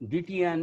DTN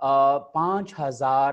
5,000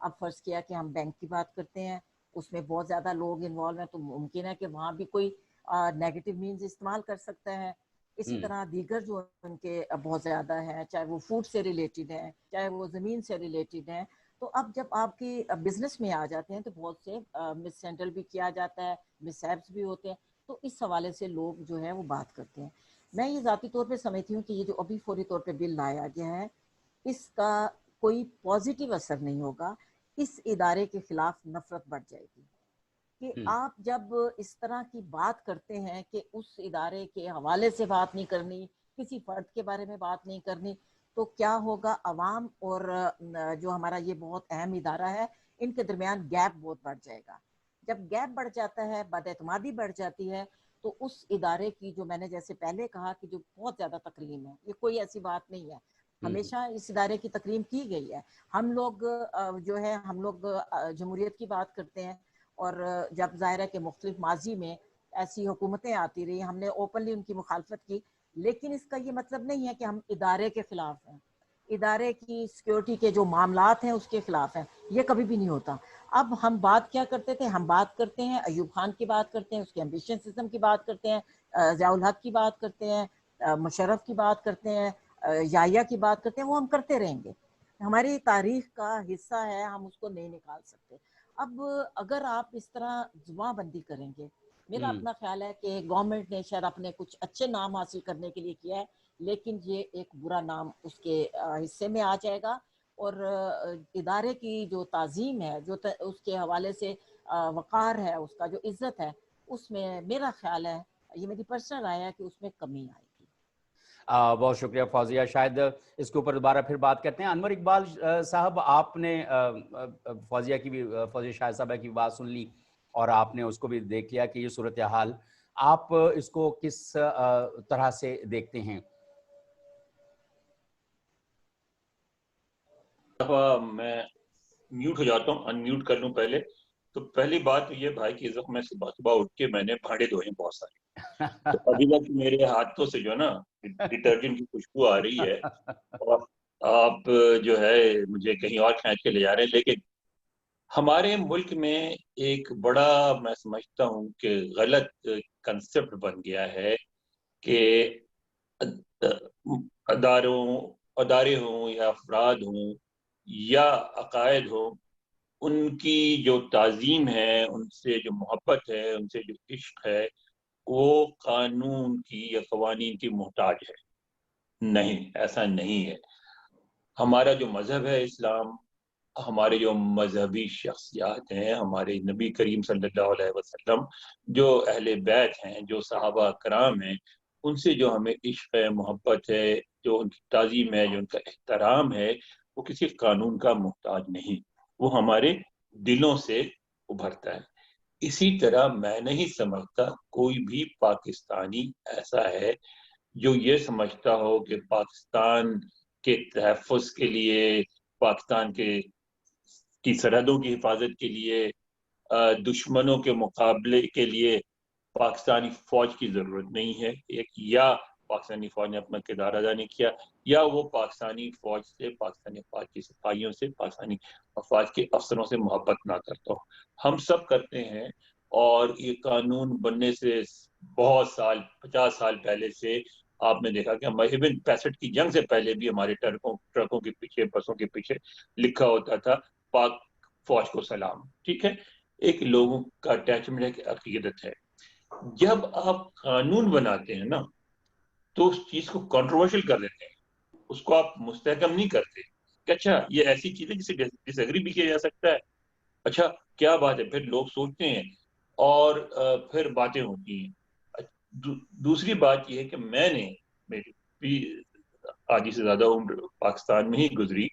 اب فرض کیا کہ ہم بینک کی بات کرتے ہیں, اس میں بہت زیادہ لوگ انوالو ہیں, تو ممکن ہے کہ وہاں بھی کوئی نیگیٹو مینز استعمال کر سکتا ہے. اسی طرح دیگر جو ان کے بہت زیادہ ہیں, چاہے وہ فوڈ سے ریلیٹڈ ہیں, چاہے وہ زمین سے ریلیٹڈ ہیں, تو اب جب آپ کی بزنس میں آ جاتے ہیں تو بہت سے مس ہینڈل بھی کیا جاتا ہے, مس ہیپس بھی ہوتے ہیں, تو اس حوالے سے لوگ جو ہے وہ بات کرتے ہیں. میں یہ ذاتی طور پہ سمجھتی ہوں کہ یہ جو ابھی فوری طور پہ بل لایا گیا ہے, اس کا کوئی پازیٹیو اثر نہیں ہوگا. اس ادارے کے خلاف نفرت بڑھ جائے گی کہ آپ جب اس طرح کی بات کرتے ہیں کہ اس ادارے کے حوالے سے بات نہیں کرنی, کسی فرد کے بارے میں بات نہیں کرنی, تو کیا ہوگا, عوام اور جو ہمارا یہ بہت اہم ادارہ ہے ان کے درمیان گیپ بہت بڑھ جائے گا. جب گیپ بڑھ جاتا ہے, بد اعتمادی بڑھ جاتی ہے, تو اس ادارے کی جو میں نے جیسے پہلے کہا کہ جو بہت زیادہ تکریم ہے, یہ کوئی ایسی بات نہیں ہے, ہمیشہ اس ادارے کی تکریم کی گئی ہے. ہم لوگ جو ہے ہم لوگ جمہوریت کی بات کرتے ہیں, اور جب ظاہر ہے کہ مختلف ماضی میں ایسی حکومتیں آتی رہی, ہم نے اوپنلی ان کی مخالفت کی, لیکن اس کا یہ مطلب نہیں ہے کہ ہم ادارے کے خلاف ہیں, ادارے کی سیکیورٹی کے جو معاملات ہیں اس کے خلاف ہیں, یہ کبھی بھی نہیں ہوتا. اب ہم بات کیا کرتے تھے, ہم بات کرتے ہیں ایوب خان کی بات کرتے ہیں, اس کے ایمبیشن سسٹم کی بات کرتے ہیں, ضیاء الحق کی بات کرتے ہیں, مشرف کی بات کرتے ہیں, یحییٰ کی بات کرتے ہیں, وہ ہم کرتے رہیں گے, ہماری تاریخ کا حصہ ہے, ہم اس کو نہیں نکال سکتے. اب اگر آپ اس طرح زباں بندی کریں گے, میرا اپنا خیال ہے کہ گورنمنٹ نے شاید اپنے کچھ اچھے نام حاصل کرنے کے لیے کیا ہے, لیکن یہ ایک برا نام اس کے حصے میں آ جائے گا, اور ادارے کی جو تعظیم ہے, جو اس کے حوالے سے وقار ہے, اس کا جو عزت ہے, اس میں میرا خیال ہے, یہ میری پرسنل رائے ہے, کہ اس میں کمی آئے گی. بہت شکریہ فوزیہ, شاید اس کے اوپر دوبارہ پھر بات کرتے ہیں. انور اقبال صاحب, آپ نے فوزیہ کی بھی, فوزیہ شاہد صاحبہ کی بات سن لی اور آپ نے اس کو بھی دیکھ لیا کہ یہ صورتحال, آپ اس کو کس طرح سے دیکھتے ہیں؟ میں میوٹ ہو جاتا ہوں, ان میوٹ کر لوں پہلے. تو پہلی بات یہ بھائی کی عزت, میں صبح اٹھ کے میں نے بھانڈے دھوئے بہت سارے, تو ابھی تک میرے ہاتھوں سے جو ہے نا ڈٹرجنٹ کی خوشبو آ رہی ہے, اور آپ جو ہے مجھے کہیں اور کھینچ کے لے جا رہے ہیں. لیکن ہمارے ملک میں ایک بڑا, میں سمجھتا ہوں کہ غلط کنسپٹ بن گیا ہے کہ ادارے ہوں یا افراد ہوں یا عقائد ہوں, ان کی جو تعظیم ہے, ان سے جو محبت ہے, ان سے جو عشق ہے, وہ قانون کی یا قوانین کی محتاج ہے. نہیں, ایسا نہیں ہے. ہمارا جو مذہب ہے اسلام, ہمارے جو مذہبی شخصیات ہیں, ہمارے نبی کریم صلی اللہ علیہ وسلم, جو اہل بیت ہیں, جو صحابہ کرام ہیں, ان سے جو ہمیں عشق ہے, محبت ہے, جو ان کی تعظیم ہے, جو ان کا احترام ہے, وہ کسی قانون کا محتاج نہیں, وہ ہمارے دلوں سے ابھرتا ہے. اسی طرح میں نہیں سمجھتا کوئی بھی پاکستانی ایسا ہے جو یہ سمجھتا ہو کہ پاکستان کے تحفظ کے لیے, پاکستان کی سرحدوں کی حفاظت کے لیے, دشمنوں کے مقابلے کے لیے پاکستانی فوج کی ضرورت نہیں ہے. ایک, یا پاکستانی فوج نے اپنا کردار ادا نہیں کیا, یا وہ پاکستانی فوج سے, پاکستانی افواج کے سپاہیوں سے, پاکستانی افواج کے افسروں سے محبت نہ کرتا ہو. ہم سب کرتے ہیں, اور یہ قانون بننے سے بہت سال, 50 سال پہلے سے آپ نے دیکھا کہ ہمارے ایون 65 کی جنگ سے پہلے بھی ہمارے ٹرکوں کے پیچھے, بسوں کے پیچھے لکھا ہوتا تھا پاک فوج کو سلام. ٹھیک ہے, ایک لوگوں کا اٹیچمنٹ ہے, کہ عقیدت ہے. جب آپ قانون بناتے ہیں نا, تو اس چیز کو کنٹروورشل کر دیتے ہیں, اس کو آپ مستحکم نہیں کرتے کہ اچھا یہ ایسی چیز ہے جسے ڈس ایگری بھی کیا جا سکتا ہے, اچھا کیا بات ہے, پھر لوگ سوچتے ہیں اور پھر باتیں ہوتی ہیں. دوسری بات یہ ہے کہ میں نے, میری بھی آدھی سے زیادہ عمر پاکستان میں ہی گزری,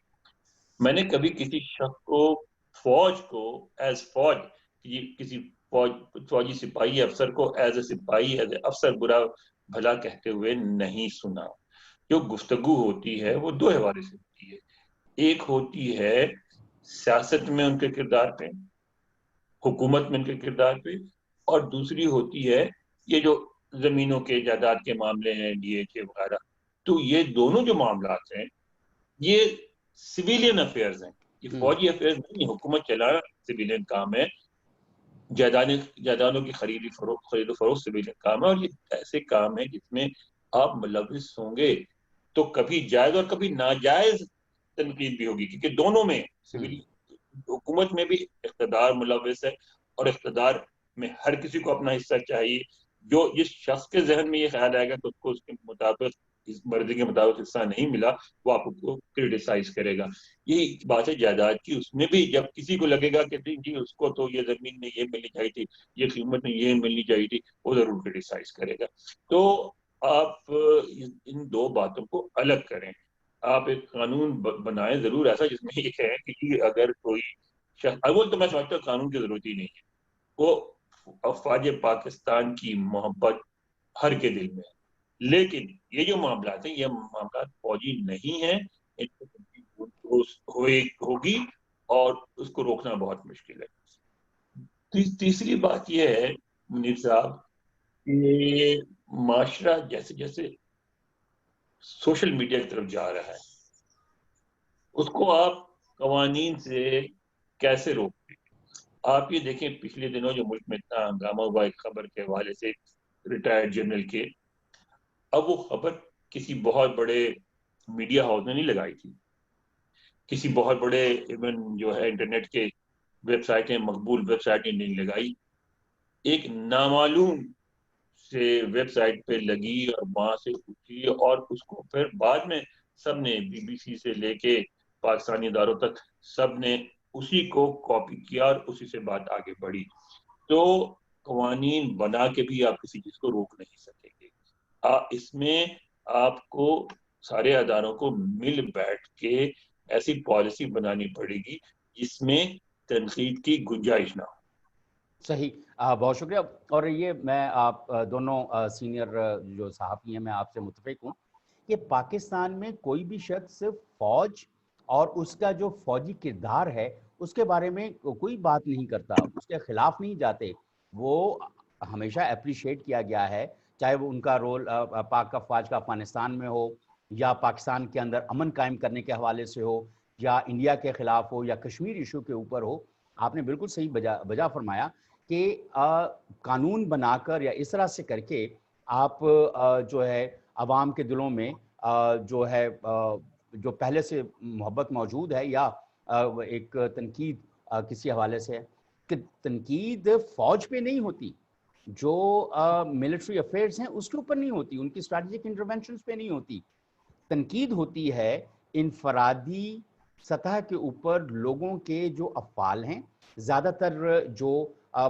میں نے کبھی کسی شخص کو, فوج کو ایز فوج, کسی فوجی سپاہی افسر کو ایز اے سپاہی, ایز اے افسر برا بھلا کہتے ہوئے نہیں سنا. جو گفتگو ہوتی ہے وہ دو حوالے سے ہوتی ہے. ایک ہوتی ہے سیاست میں ان کے کردار پہ, حکومت میں ان کے کردار پہ, اور دوسری ہوتی ہے یہ جو زمینوں کے, جائیداد کے معاملے ہیں, ڈی ایچ اے وغیرہ. تو یہ دونوں جو معاملات ہیں یہ سویلین افیئرز ہیں, یہ فوجی افیئر نہیں، حکومت چلانا سویلین کام ہے، جائیدادوں کی خرید و فروخت سویلین کام ہے، اور یہ ایسے کام ہے جس میں آپ ملوث ہوں گے تو کبھی جائز اور کبھی ناجائز تنقید بھی ہوگی، کیونکہ دونوں میں سول حکومت میں بھی اقتدار ملوث ہے، اور اقتدار میں ہر کسی کو اپنا حصہ چاہیے. جو جس شخص کے ذہن میں یہ خیال آئے گا کہ اس کو اس کے مطابق، اس مرضی کے مطابق حصہ نہیں ملا، وہ آپ کو کرٹیسائز کرے گا. یہی بات ہے جائیداد کی، اس میں بھی جب کسی کو لگے گا کہ جی اس کو تو یہ زمین میں یہ ملنی چاہیے تھی، یہ قیمت میں یہ ملنی چاہیے تھی، وہ ضرور کرٹیسائز کرے گا. تو آپ ان دو باتوں کو الگ کریں. آپ ایک قانون بنائیں ضرور ایسا جس میں یہ ہے کہ اگر کوئی شخص، اول تو میں سمجھتا ہوں قانون کی ضرورت ہی نہیں ہے، وہ افواج پاکستان کی محبت ہر کے دل میں ہے، لیکن یہ جو معاملات ہیں یہ معاملات فوجی نہیں ہیں، ان کو تنقید ہوگی اور اس کو روکنا بہت مشکل ہے. تیسری بات یہ ہے منیر صاحب کہ معاشرہ جیسے جیسے سوشل میڈیا کی طرف جا رہا ہے، اس کو آپ قوانین سے کیسے روکتے؟ آپ یہ دیکھیں پچھلے دنوں جو ملک میں اتنا ہنگامہ ہوا ایک خبر کے حوالے سے ریٹائرڈ جنرل کے، اب وہ خبر کسی بہت بڑے میڈیا ہاؤس نے نہیں لگائی تھی، کسی بہت بڑے ایون جو ہے انٹرنیٹ کے ویب سائٹیں، مقبول ویب سائٹیں نہیں لگائی، ایک نامعلوم سے ویب سائٹ پہ لگی اور وہاں سے اٹھی، اور اس کو پھر بعد میں سب نے بی بی سی سے لے کے پاکستانی اداروں تک سب نے اسی کو کاپی کیا اور اسی سے بات آگے بڑھی. تو قوانین بنا کے بھی آپ کسی چیز کو روک نہیں سکیں گے. اس میں آپ کو سارے اداروں کو مل بیٹھ کے ایسی پالیسی بنانی پڑے گی جس میں تنقید کی گنجائش نہ ہو. صحیح، بہت شکریہ. اور یہ میں آپ دونوں سینئر جو صحافی ہیں، میں آپ سے متفق ہوں کہ پاکستان میں کوئی بھی شخص فوج اور اس کا جو فوجی کردار ہے اس کے بارے میں کوئی بات نہیں کرتا، اس کے خلاف نہیں جاتے. وہ ہمیشہ اپریشیٹ کیا گیا ہے، چاہے وہ ان کا رول پاک افواج کا افغانستان میں ہو، یا پاکستان کے اندر امن قائم کرنے کے حوالے سے ہو، یا انڈیا کے خلاف ہو، یا کشمیر ایشو کے اوپر ہو. آپ نے بالکل صحیح بجا فرمایا کہ قانون بنا کر یا اس طرح سے کر کے آپ جو ہے عوام کے دلوں میں جو ہے جو پہلے سے محبت موجود ہے، یا ایک تنقید کسی حوالے سے ہے کہ تنقید فوج پہ نہیں ہوتی، جو ملٹری افیئرز ہیں اس کے اوپر نہیں ہوتی، ان کی اسٹریٹجک انٹرونشنز پہ نہیں ہوتی. تنقید ہوتی ہے انفرادی سطح کے اوپر لوگوں کے جو افعال ہیں، زیادہ تر جو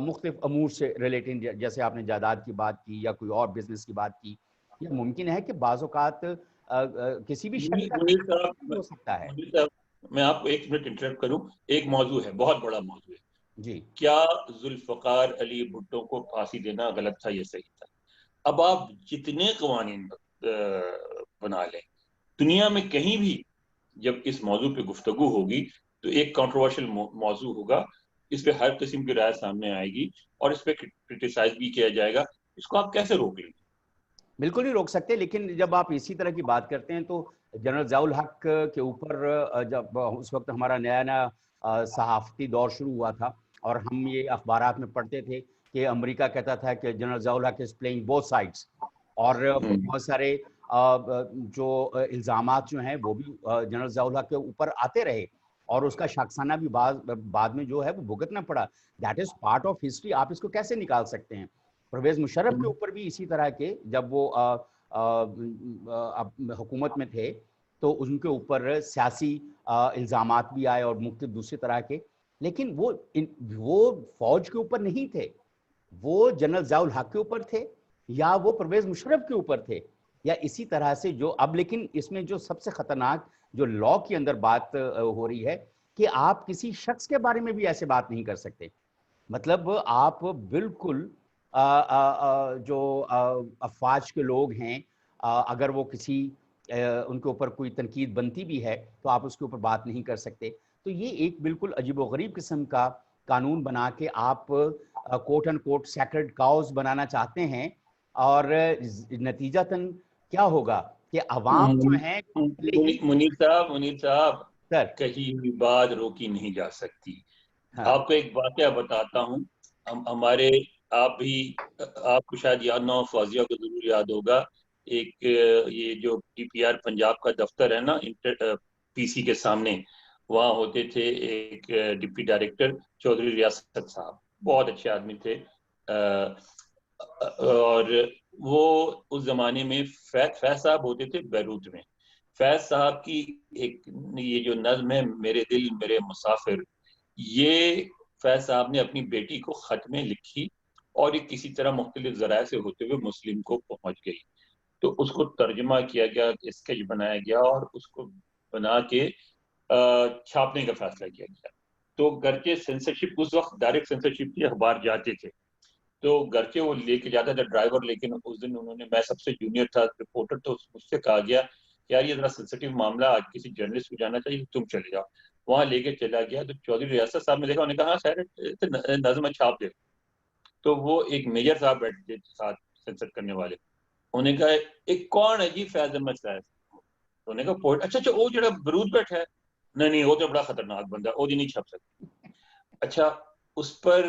مختلف امور سے ریلیٹنگ، جیسے آپ نے جائیداد کی بات کی یا کوئی اور بزنس کی بات کی. یہ ممکن ہے کہ بعض اوقات کسی بھی شخص کا منیر صاحب، ہو سکتا ہے. میں آپ کو ایک منٹ انٹرپٹ کروں. ایک موضوع ہے، بہت بڑا موضوع ہے، جی، کیا ذوالفقار علی بھٹو کو پھانسی دینا غلط تھا یا صحیح تھا؟ اب آپ جتنے قوانین بنا لیں، دنیا میں کہیں بھی جب اس موضوع پہ گفتگو ہوگی تو ایک کنٹروورشل موضوع ہوگا، اس پہ ہر قسم کی رائے سامنے آئے گی اور اس پہ کرٹیسائز بھی کیا جائے گا. اس کو آپ کیسے روک لیں گے؟ بالکل نہیں روک سکتے. لیکن جب آپ اسی طرح کی بات کرتے ہیں تو جنرل ضیاء الحق کے اوپر جب اس وقت ہمارا نیا صحافتی دور شروع ہوا تھا اور ہم یہ اخبارات میں پڑھتے تھے کہ امریکہ کہتا تھا کہ general Zia ul Haq is playing both sides, اور بہت سارے جو الزامات جو ہیں وہ بھی جنرل ضیاء الحق کے اوپر آتے رہے، اور اس کا شخصانہ بھی بعد میں جو ہے وہ بھگتنا پڑا. That is part of history. آپ اس کو کیسے نکال سکتے ہیں؟ پرویز مشرف کے اوپر بھی اسی طرح کے، جب وہ حکومت میں تھے تو ان کے اوپر سیاسی الزامات بھی آئے اور مختلف دوسری طرح کے، لیکن وہ فوج کے اوپر نہیں تھے، وہ جنرل ضیاء الحق کے اوپر تھے یا وہ پرویز مشرف کے اوپر تھے، یا اسی طرح سے جو اب. لیکن اس میں جو سب سے خطرناک جو لا کے اندر بات ہو رہی ہے کہ آپ کسی شخص کے بارے میں بھی ایسے بات نہیں کر سکتے. مطلب آپ بالکل جو افواج کے لوگ ہیں، اگر وہ کسی ان کے اوپر کوئی تنقید بنتی بھی ہے تو آپ اس کے اوپر بات نہیں کر سکتے. تو یہ ایک بالکل عجیب و غریب قسم کا قانون بنا کے آپ کوٹ اینڈ کوٹ سیکرڈ کاؤز بنانا چاہتے ہیں، اور نتیجتاً کیا ہوگا کہ عوام جو ہیں منیر صاحب کہی ہوئی بات روکی نہیں جا سکتی. آپ کو ایک واقعہ بتاتا ہوں. ہمارے آپ کو شاید یاد نہ ہو, فوزیہ کو ضرور یاد ہوگا, ایک یہ جو پی پی آر پنجاب کا دفتر ہے نا پی سی کے سامنے, وہاں ہوتے تھے ایک ڈپٹی ڈائریکٹر چودھری ریاست صاحب, بہت اچھے آدمی تھے. اور وہ اس زمانے میں فیض صاحب ہوتے تھے بیروت میں. فیض صاحب کی ایک یہ جو نظم ہے میرے دل میرے مسافر, یہ فیض صاحب نے اپنی بیٹی کو خط میں لکھی اور یہ کسی طرح مختلف ذرائع سے ہوتے ہوئے مسلم کو پہنچ گئی. تو اس کو ترجمہ کیا گیا, اسکیچ بنایا گیا اور اس کو بنا کے چھاپنے کا فیصلہ کیا گیا. تو گرچہ سینسرشپ اس وقت ڈائریکٹ سینسرشپ تھی, اخبار جاتے تھے, تو گرچہ وہ لے کے جاتا تھا ڈرائیور, لیکن اس دن انہوں نے, میں سب سے جونیئر تھا رپورٹر, تو مجھ سے کہا گیا یار یہ ذرا سینسٹیو معاملہ, آج کسی جرنلسٹ کو جانا چاہیے, تم چلے جاؤ. وہاں لے کے چلا گیا تو چودھری ریاست صاحب نے دیکھا, انہوں نے کہا خیر نظم چھاپ دے. تو وہ ایک میجر صاحب بیٹھے تھے ساتھ سینسر کرنے والے, انہوں نے کہا ایک کون ہے جی فیض احمد صاحب؟ انہوں نے کہا پوئٹ. اچھا وہ جڑا برود بیٹھا ہے, نہیں وہ تو بڑا خطرناک بندہ, وہ نہیں چھپ سکتی. اچھا اس پر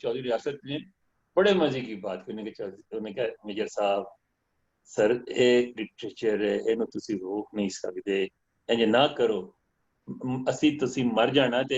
چودھری ریاست نے بڑے مزے کی بات کرنے کے, انہوں نے کہا میجر صاحب سر لٹریچر ہے, ਇਹਨੂੰ ਤੁਸੀਂ ਰੋਕ ਨਹੀਂ ਸਕਦੇ, ਇੰਜ ਨਾ ਕਰੋ, ਅਸੀਂ ਤੁਸੀਂ ਮਰ ਜਾਣਾ ਤੇ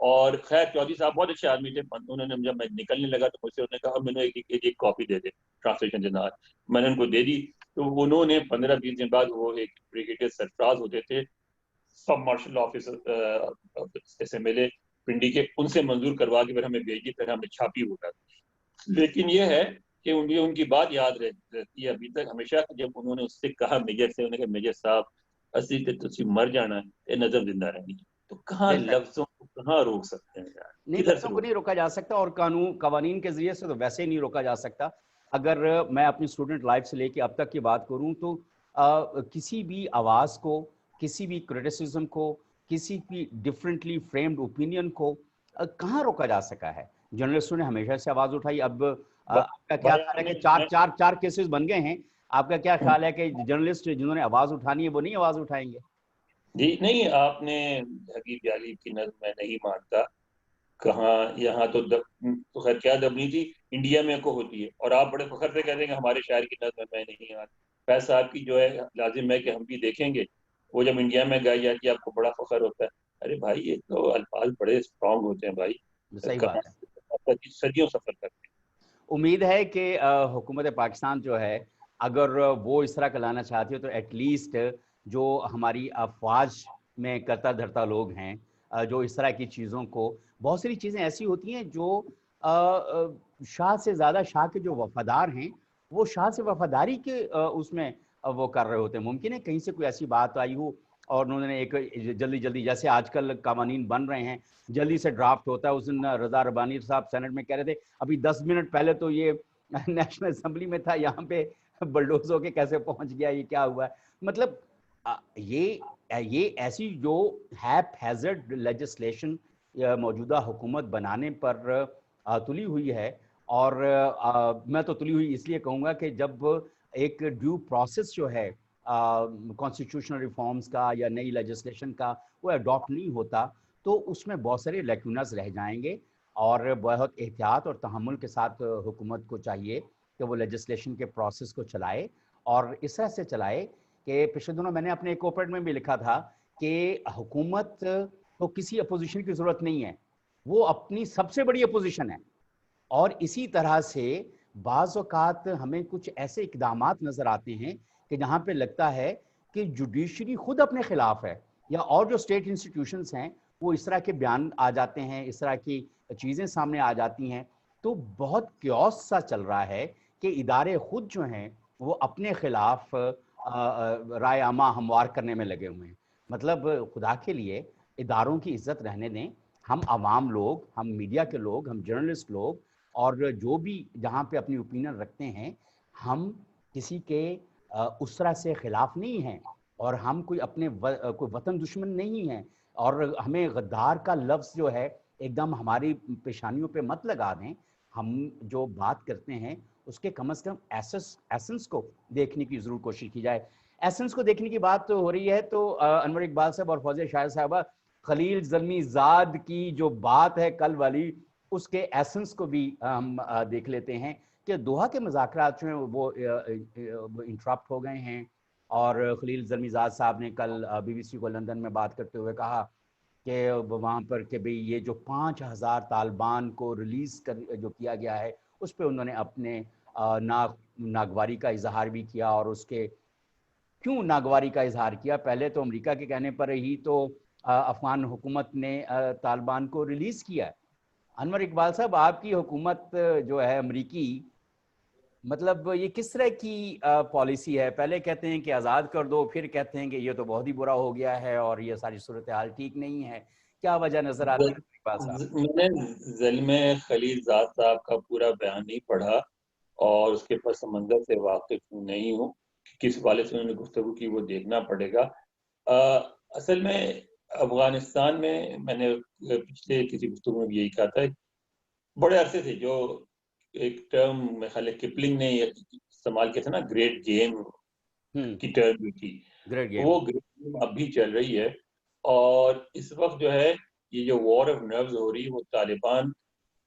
اور خیر چودھری صاحب بہت اچھے آدمی تھے. انہوں نے جب میں نکلنے لگا تو مجھ سے انہوں نے کہا میں نے ایک کاپی دے دے ٹرانسلیشن جناب. میں نے ان کو دے دی. تو انہوں نے 15-20 دن بعد, وہ ایک بریگیڈیئر سرفراز ہوتے تھے سب martial officer S M L A Pindi کے, ان سے منظور کروا کے پھر ہمیں بھیج دی, پھر ہمیں چھاپی ہوگا. لیکن یہ ہے کہ ان کی بات یاد رہتی ہے ابھی تک ہمیشہ, جب انہوں نے اس سے کہا میجر سے, انہوں نے کہا میجر صاحب اسی تے تسی مر جانا ہے, یہ نظر زندہ رہنی. تو کہاں لفظوں کو کہاں روک سکتے ہیں یار, نہیں, لفظوں کو نہیں روکا جا سکتا, اور قوانین کے ذریعے سے تو ویسے ہی نہیں روکا جا سکتا. اگر میں اپنی اسٹوڈنٹ لائف سے لے کے اب تک کی بات کروں تو کسی بھی آواز کو, کسی بھی کرٹیسزم کو, کسی بھی ڈفرینٹلی فریمڈ اوپینین کو کہاں روکا جا سکا ہے. جرنلسٹوں نے ہمیشہ سے آواز اٹھائی. اب آپ کا کیا خیال ہے کہ چار کیسز بن گئے ہیں, آپ کا کیا خیال ہے کہ جرنلسٹ جنہوں نے آواز اٹھانی ہے وہ نہیں آواز اٹھائیں گے؟ جی نہیں, آپ نے حبیب یعلی کی نظم میں نہیں مانتا, کہاں یہاں تو خیر کیا دبنی تھی انڈیا میں کو ہوتی ہے, اور آپ بڑے فخر سے کہتے ہیں کہ ہمارے شاعر کی نظم میں نہیں آتی. فیض صاحب کی جو ہے لازم ہے کہ ہم بھی دیکھیں گے, وہ جب انڈیا میں گائی جاتی ہے آپ کو بڑا فخر ہوتا ہے. ارے بھائی یہ تو الفاظ بڑے اسٹرانگ ہوتے ہیں بھائی, صحیح بات ہے. صدیوں سفر کرتے ہیں. امید ہے کہ حکومت پاکستان جو ہے اگر وہ اس طرح کا لانا چاہتی ہے تو ایٹ لیسٹ جو ہماری افواج میں کرتا دھرتا لوگ ہیں, جو اس طرح کی چیزوں کو, بہت ساری چیزیں ایسی ہوتی ہیں جو شاہ سے زیادہ, شاہ کے جو وفادار ہیں وہ شاہ سے وفاداری کے اس میں وہ کر رہے ہوتے ہیں. ممکن ہے کہیں سے کوئی ایسی بات آئی ہو اور انہوں نے ایک جلدی جیسے آج کل قوانین بن رہے ہیں جلدی سے ڈرافٹ ہوتا ہے. اس دن رضا ربانی صاحب سینٹ میں کہہ رہے تھے ابھی 10 منٹ پہلے تو یہ نیشنل اسمبلی میں تھا, یہاں پہ بلڈوز ہو کے کیسے پہنچ گیا, یہ کیا ہوا ہے. مطلب یہ ایسی جو ہیپ ہیزرڈ لیجسلیشن موجودہ حکومت بنانے پر تلی ہوئی ہے, اور میں تو تلی ہوئی اس لیے کہوں گا کہ جب ایک ڈیو پروسیس جو ہے کانسٹیٹیوشنل ریفارمز کا یا نئی لیجسلیشن کا وہ اڈاپٹ نہیں ہوتا تو اس میں بہت سارے لیکونز رہ جائیں گے. اور بہت احتیاط اور تحمل کے ساتھ حکومت کو چاہیے کہ وہ لیجسلیشن کے پروسیس کو چلائے, اور اس طرح سے چلائے کہ پچھلے دنوں میں نے اپنے ایک اوپریٹ میں بھی لکھا تھا کہ حکومت کو کسی اپوزیشن کی ضرورت نہیں ہے, وہ اپنی سب سے بڑی اپوزیشن ہے. اور اسی طرح سے بعض اوقات ہمیں کچھ ایسے اقدامات نظر آتے ہیں کہ جہاں پہ لگتا ہے کہ جوڈیشری خود اپنے خلاف ہے, یا اور جو اسٹیٹ انسٹیٹیوشنز ہیں وہ اس طرح کے بیان آ جاتے ہیں, اس طرح کی چیزیں سامنے آ جاتی ہیں. تو بہت کیوس سا چل رہا ہے کہ ادارے خود جو ہیں وہ اپنے خلاف رائے عامہ ہموار کرنے میں لگے ہوئے ہیں. مطلب خدا کے لیے اداروں کی عزت رہنے دیں. ہم عوام لوگ, ہم میڈیا کے لوگ, ہم جرنلسٹ لوگ, اور جو بھی جہاں پہ اپنی اوپینین رکھتے ہیں, ہم کسی کے اس طرح سے خلاف نہیں ہیں اور ہم کوئی اپنے کوئی وطن دشمن نہیں ہیں، اور ہمیں غدار کا لفظ جو ہے ایک دم ہماری پیشانیوں پہ مت لگا دیں. ہم جو بات کرتے ہیں اس کے کم از کم ایسنس کو دیکھنے کی ضرور کوشش کی جائے. ایسنس کو دیکھنے کی بات تو ہو رہی ہے تو انور اقبال صاحب اور فوزیہ شاہد صاحبہ، خلیل زلمی زاد کی جو بات ہے کل والی، اس کے ایسنس کو بھی ہم دیکھ لیتے ہیں کہ دوحہ کے مذاکرات جو ہیں وہ انٹرپٹ ہو گئے ہیں. اور خلیل زلمی زاد صاحب نے کل بی بی سی کو لندن میں بات کرتے ہوئے کہا کہ وہاں پر کہ بھئی یہ جو 5,000 طالبان کو ریلیز جو کیا گیا ہے اس پہ انہوں نے اپنے ناگواری کا اظہار بھی کیا. اور اس کے کیوں ناگواری کا اظہار کیا؟ پہلے تو امریکہ کے کہنے پر ہی تو افغان حکومت نے طالبان کو ریلیز کیا ہے. انور اقبال صاحب، آپ کی حکومت جو ہے امریکی، مطلب یہ کس طرح کی پالیسی ہے؟ پہلے کہتے ہیں کہ آزاد کر دو، پھر کہتے ہیں کہ یہ تو بہت ہی برا ہو گیا ہے اور یہ ساری صورتحال ٹھیک نہیں ہے. کیا وجہ نظر آتی ہے اقبال صاحب؟ میں نے ظلم خلیل زاد صاحب کا پورا بیان نہیں پڑھا اور اس کے پس منظر سے واقف نہیں ہوں. کس حوالے سے انہوں نے گفتگو کی وہ دیکھنا پڑے گا. اصل میں افغانستان میں نے پچھلے کسی گفتگو میں بھی یہی کہا تھا، بڑے عرصے سے جو ایک ٹرم میں خیال ہے کپلنگ نے استعمال کیا تھا نا، گریٹ گیم کی ٹرم بھی تھی، گریٹ گیم. وہ گریٹ گیم اب بھی چل رہی ہے. اور اس وقت جو ہے یہ جو وار آف نروز ہو رہی ہے وہ طالبان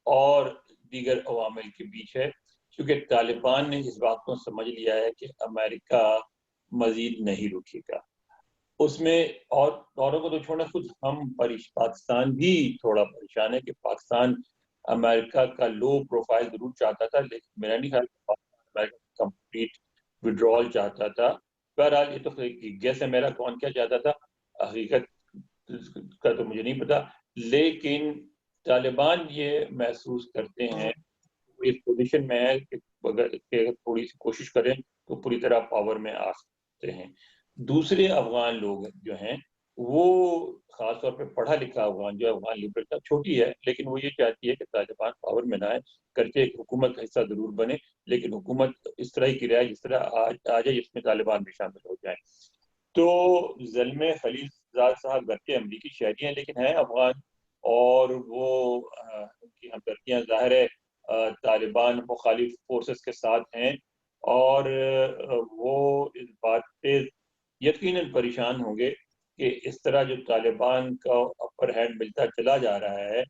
اور دیگر عوامل کے بیچ ہے، کیونکہ طالبان نے اس بات کو سمجھ لیا ہے کہ امریکہ مزید نہیں رکے گا. اس میں اور اوروں کو تو چھوڑنا، خود ہم پاکستان بھی تھوڑا پریشان ہے کہ پاکستان امریکہ کا لو پروفائل ضرور چاہتا تھا، لیکن میرا نہیں خیال کہ امریکہ کمپلیٹ وڈرول چاہتا تھا. بہرحال یہ تو گیس ہے میرا، کون کیا چاہتا تھا حقیقت کا تو مجھے نہیں پتا. لیکن طالبان یہ محسوس کرتے ہیں، اس پوزیشن میں ہے کہ اگر تھوڑی سی کوشش کریں تو پوری طرح پاور میں آ سکتے ہیں. دوسرے افغان لوگ جو ہیں وہ خاص طور پہ پڑھا لکھا افغان جو افغان لبرل چھوٹی ہے، لیکن وہ یہ چاہتی ہے کہ طالبان پاور میں نہ آئے، کرتے ایک حکومت کا حصہ ضرور بنے، لیکن حکومت اس طرح کی رائے جس طرح آ جائے جس میں طالبان بھی شامل ہو جائیں. تو ظلم خلیل زاد صاحب گھر کے امریکی شہری ہیں لیکن ہیں افغان، اور وہ ان کی ہمدردیاں ظاہر ہے طالبان مخالف فورسز کے ساتھ ہیں، اور وہ اس بات پہ یقیناً پریشان ہوں گے کہ اس طرح جو طالبان کا اپر ہینڈ ملتا چلا جا رہا ہے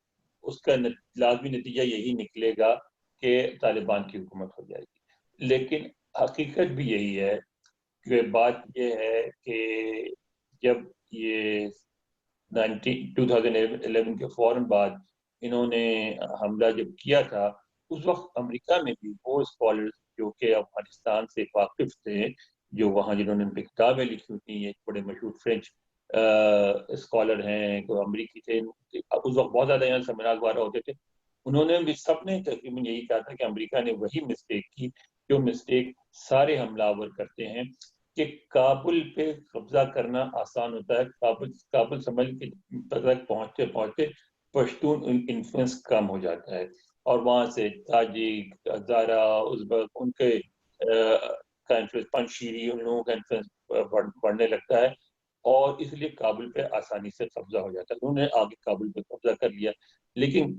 اس کا لازمی نتیجہ یہی نکلے گا کہ طالبان کی حکومت ہو جائے گی. لیکن حقیقت بھی یہی ہے کہ بات یہ ہے کہ جب یہ 2011 کے فوراً بعد انہوں نے حملہ جب کیا تھا، اس وقت امریکہ میں بھی وہ اسکالرز جو کہ افغانستان سے واقف تھے، جو وہاں جنہوں نے کتابیں لکھی تھیں، یہ بڑے مشہور فرینچ اسکالر ہیں جو امریکی تھے، اس وقت بہت زیادہ یہاں سیمینار وغیرہ ہوتے تھے، انہوں نے بھی سب نے تقریباً یہی کہا تھا کہ امریکہ نے وہی مسٹیک کی جو مسٹیک سارے حملہ آور کرتے ہیں، کہ کابل پہ قبضہ کرنا آسان ہوتا ہے، کابل سمجھ کے تک پہنچتے پہنچتے پشتون انفلوئنس کم ہو جاتا ہے، اور وہاں سے تاجک، ہزارہ، ازبک، ان کے کا انفلوئنس، پنشیری، ان لوگوں کا انفلوئنس بڑھنے لگتا ہے، اور اس لیے کابل پہ آسانی سے قبضہ ہو جاتا ہے. انہوں نے آگے کابل پہ قبضہ کر لیا، لیکن